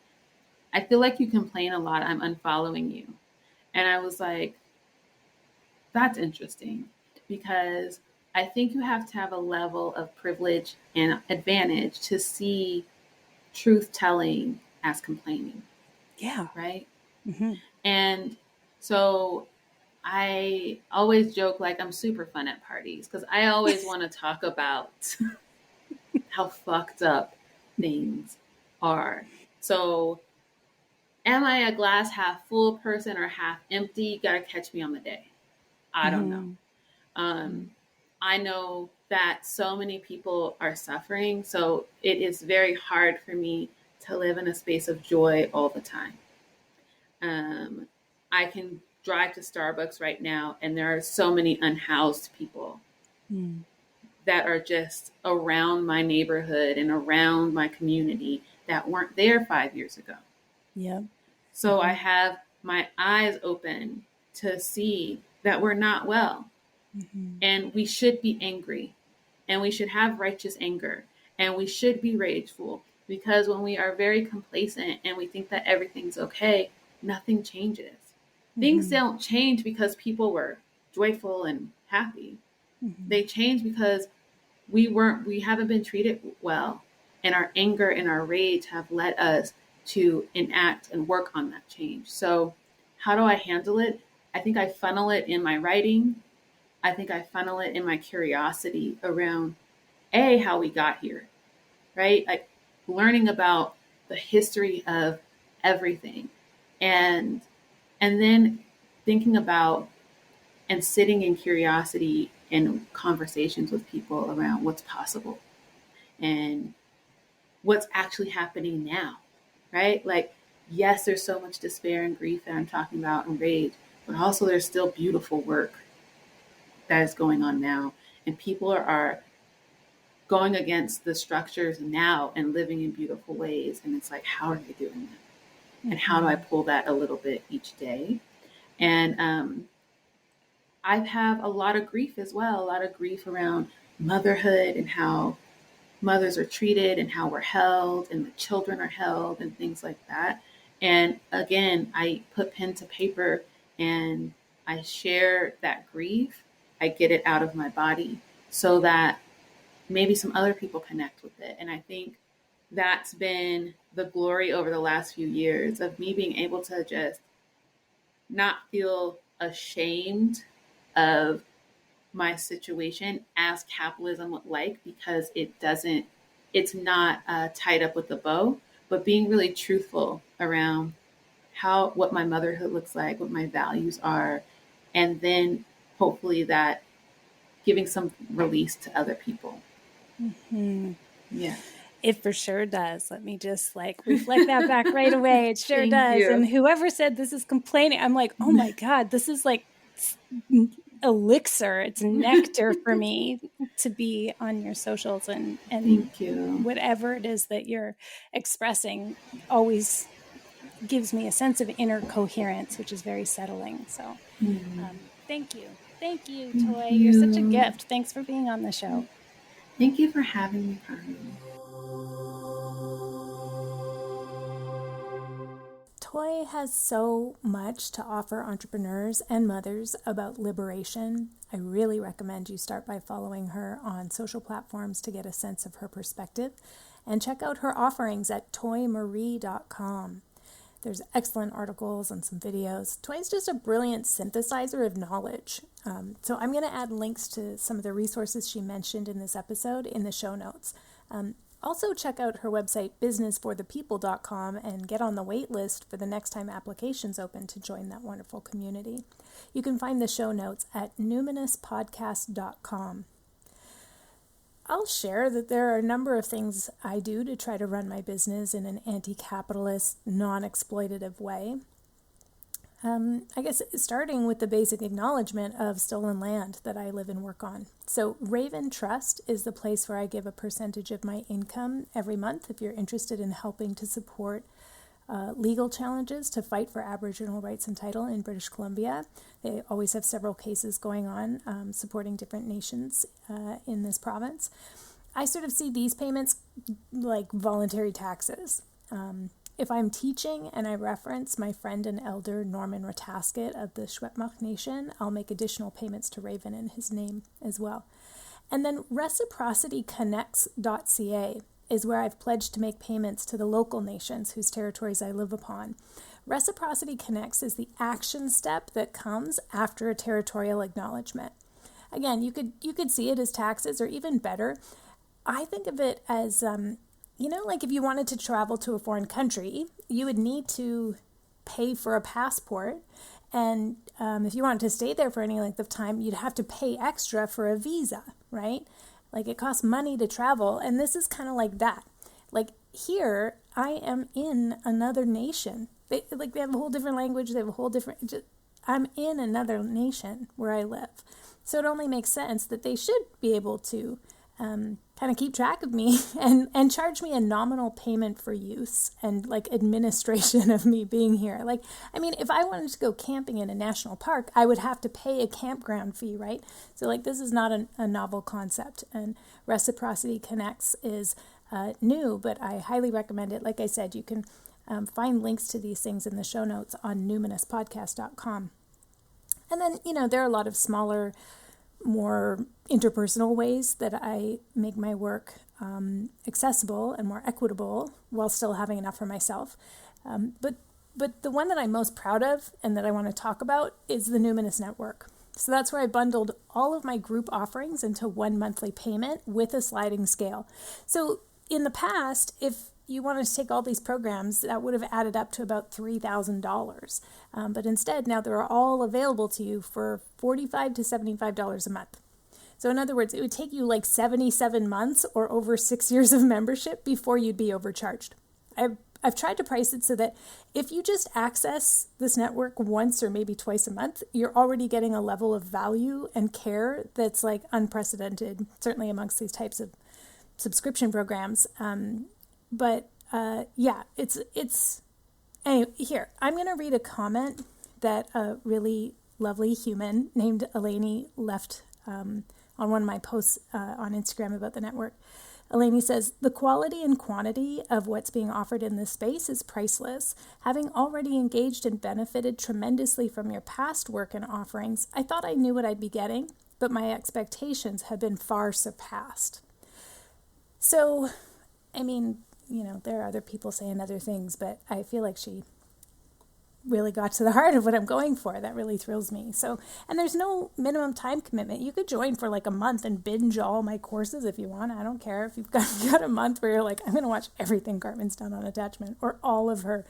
I feel like you complain a lot. I'm unfollowing you. And I was like, that's interesting, because I think you have to have a level of privilege and advantage to see truth telling as complaining. Yeah. Right. And so I always joke like I'm super fun at parties because I always want to talk about how fucked up things are. So am I a glass half full person or half empty? You got to catch me on the day. I don't know. I know that so many people are suffering. So it is very hard for me to live in a space of joy all the time. I can drive to Starbucks right now, and there are so many unhoused people that are just around my neighborhood and around my community that weren't there 5 years ago. Yeah. So I have my eyes open to see that we're not well, and we should be angry, and we should have righteous anger, and we should be rageful, because when we are very complacent and we think that everything's okay, nothing changes. Things don't change because people were joyful and happy. They change because we haven't been treated well, and our anger and our rage have led us to enact and work on that change. So how do I handle it? I think I funnel it in my writing. I think I funnel it in my curiosity around how we got here, right? Like learning about the history of everything, and then thinking about and sitting in curiosity in conversations with people around what's possible and what's actually happening now, right? Like, yes, there's so much despair and grief that I'm talking about and rage, but also there's still beautiful work that is going on now. And people are going against the structures now and living in beautiful ways. And it's like, how are they doing that? And how do I pull that a little bit each day? And I have a lot of grief as well, a lot of grief around motherhood and how mothers are treated and how we're held and the children are held and things like that. And again, I put pen to paper and I share that grief. I get it out of my body so that maybe some other people connect with it. And I think that's been the glory over the last few years of me being able to just not feel ashamed of my situation as capitalism would like, because it's not tied up with a bow, but being really truthful around what my motherhood looks like, what my values are, and then hopefully that giving some release to other people. Mm-hmm. Yeah. It for sure does. Let me just reflect that back right away. It sure does. You. And whoever said this is complaining, I'm like, oh my God, this is like elixir. It's nectar for me to be on your socials, and Thank you. Whatever it is that you're expressing always gives me a sense of inner coherence, which is very settling. So thank you. Thank you, Toi. You're such a gift. Thanks for being on the show. Thank you for having me, Carmen. Toi has so much to offer entrepreneurs and mothers about liberation. I really recommend you start by following her on social platforms to get a sense of her perspective, and check out her offerings at toymarie.com. There's excellent articles and some videos. Toi is just a brilliant synthesizer of knowledge. So I'm going to add links to some of the resources she mentioned in this episode in the show notes. Also, check out her website, businessforthepeople.com, and get on the wait list for the next time applications open to join that wonderful community. You can find the show notes at numinouspodcast.com. I'll share that there are a number of things I do to try to run my business in an anti-capitalist, non-exploitative way. I guess starting with the basic acknowledgement of stolen land that I live and work on. So Raven Trust is the place where I give a percentage of my income every month if you're interested in helping to support legal challenges to fight for Aboriginal rights and title in British Columbia. They always have several cases going on supporting different nations in this province. I sort of see these payments like voluntary taxes. If I'm teaching and I reference my friend and elder Norman Ratasket of the Secwepemc Nation, I'll make additional payments to Raven in his name as well. And then reciprocityconnects.ca is where I've pledged to make payments to the local nations whose territories I live upon. Reciprocity Connects is the action step that comes after a territorial acknowledgement. Again, you could see it as taxes, or even better, I think of it as like if you wanted to travel to a foreign country, you would need to pay for a passport. And if you wanted to stay there for any length of time, you'd have to pay extra for a visa, right? Like it costs money to travel. And this is kind of like that. Like here, I am in another nation. They have a whole different language. They have a whole different, I'm in another nation where I live. So it only makes sense that they should be able to kind of keep track of me and charge me a nominal payment for use and like administration of me being here. Like, I mean, if I wanted to go camping in a national park, I would have to pay a campground fee, right? So like, this is not a novel concept, and Reciprocity Connects is new, but I highly recommend it. Like I said, you can find links to these things in the show notes on numinouspodcast.com. And then, there are a lot of smaller, more interpersonal ways that I make my work accessible and more equitable while still having enough for myself. But the one that I'm most proud of and that I want to talk about is the Numinous Network. So that's where I bundled all of my group offerings into one monthly payment with a sliding scale. So in the past, if you wanted to take all these programs, that would have added up to about $3,000. But instead, now they're all available to you for $45 to $75 a month. So in other words, it would take you like 77 months or over 6 years of membership before you'd be overcharged. I've tried to price it so that if you just access this network once or maybe twice a month, you're already getting a level of value and care that's like unprecedented, certainly amongst these types of subscription programs. It's anyway, here, I'm going to read a comment that really lovely human named Eleni left on one of my posts on Instagram about the network. Eleni says, the quality and quantity of what's being offered in this space is priceless. Having already engaged and benefited tremendously from your past work and offerings, I thought I knew what I'd be getting, but my expectations have been far surpassed. So, I mean, there are other people saying other things, but I feel like she really got to the heart of what I'm going for. That really thrills me. So, and there's no minimum time commitment. You could join for like a month and binge all my courses if you want. I don't care if you've got a month where you're like, I'm going to watch everything Carmen's done on attachment or all of her,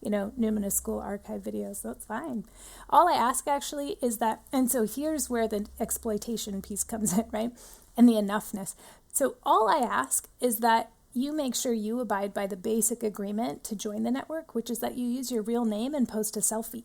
Numinous School archive videos. That's fine. All I ask actually is that, and so here's where the exploitation piece comes in, right? And the enoughness. So all I ask is that you make sure you abide by the basic agreement to join the network, which is that you use your real name and post a selfie.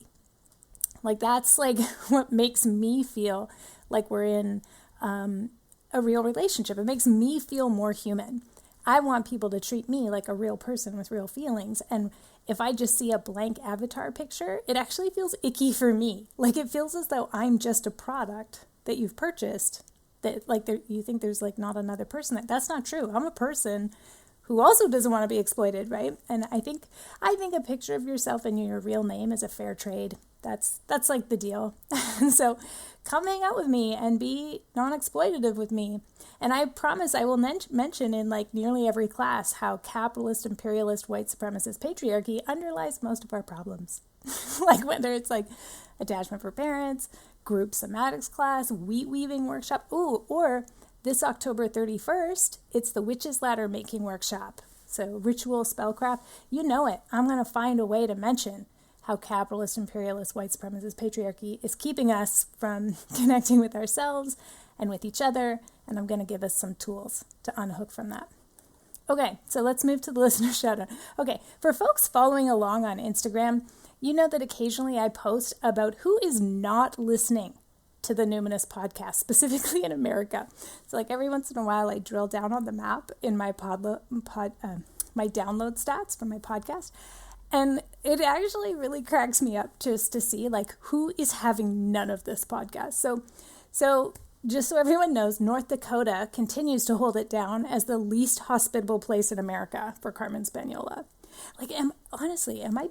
Like that's like what makes me feel like we're in a real relationship. It makes me feel more human. I want people to treat me like a real person with real feelings. And if I just see a blank avatar picture, it actually feels icky for me. Like it feels as though I'm just a product that you've purchased. That like you think there's like not another person. That's not true. I'm a person who also doesn't want to be exploited, right? And I think a picture of yourself and your real name is a fair trade. That's like the deal. So come hang out with me and be non-exploitative with me. And I promise I will mention in like nearly every class how capitalist, imperialist, white supremacist patriarchy underlies most of our problems. Like whether it's like attachment for parents, group somatics class, wheat weaving workshop, or this October 31st, it's the Witch's Ladder making workshop. So ritual spellcraft, you know it. I'm going to find a way to mention how capitalist, imperialist, white supremacist patriarchy is keeping us from connecting with ourselves and with each other. And I'm going to give us some tools to unhook from that. Okay, so let's move to the listener shout out. Okay, for folks following along on Instagram, you know that occasionally I post about who is not listening to the Numinous podcast, specifically in America. So like every once in a while I drill down on the map in my my download stats for my podcast. And it actually really cracks me up just to see like who is having none of this podcast. So just so everyone knows, North Dakota continues to hold it down as the least hospitable place in America for Carmen Spaniola. Like, am I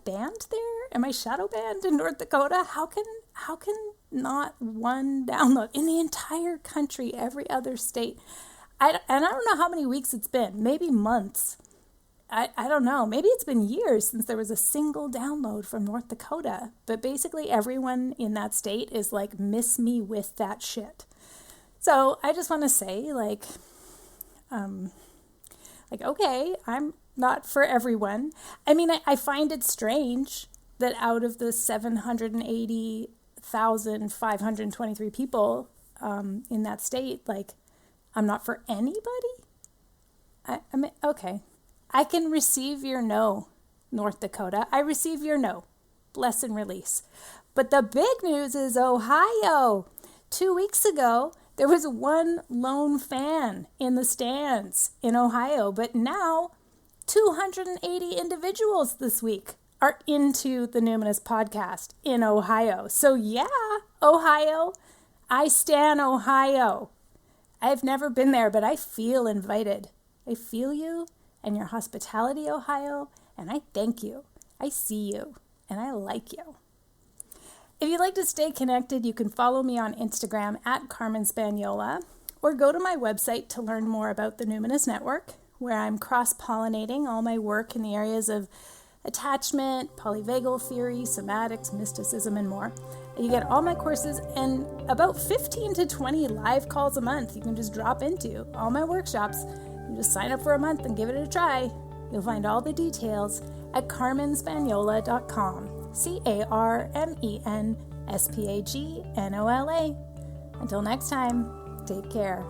banned there? Am I shadow banned in North Dakota? How can not one download in the entire country, every other state? I don't know how many weeks it's been, maybe months. I don't know. Maybe it's been years since there was a single download from North Dakota. But basically everyone in that state is like, miss me with that shit. So I just want to say okay, I'm not for everyone. I mean, I find it strange that out of the 780,523 people in that state, like, I'm not for anybody? I mean, okay. I can receive your no, North Dakota. I receive your no. Bless and release. But the big news is Ohio. 2 weeks ago, there was one lone fan in the stands in Ohio, but now 280 individuals this week are into the Numinous podcast in Ohio. So yeah, Ohio, I stan Ohio. I've never been there, but I feel invited. I feel you and your hospitality, Ohio, and I thank you. I see you, and I like you. If you'd like to stay connected, you can follow me on Instagram at Carmen Spaniola, or go to my website to learn more about the Numinous Network, where I'm cross-pollinating all my work in the areas of attachment, polyvagal theory, somatics, mysticism, and more. You get all my courses and about 15 to 20 live calls a month you can just drop into. All my workshops. You just sign up for a month and give it a try. You'll find all the details at carmenspaniola.com. CarmenSpagnola. Until next time, take care.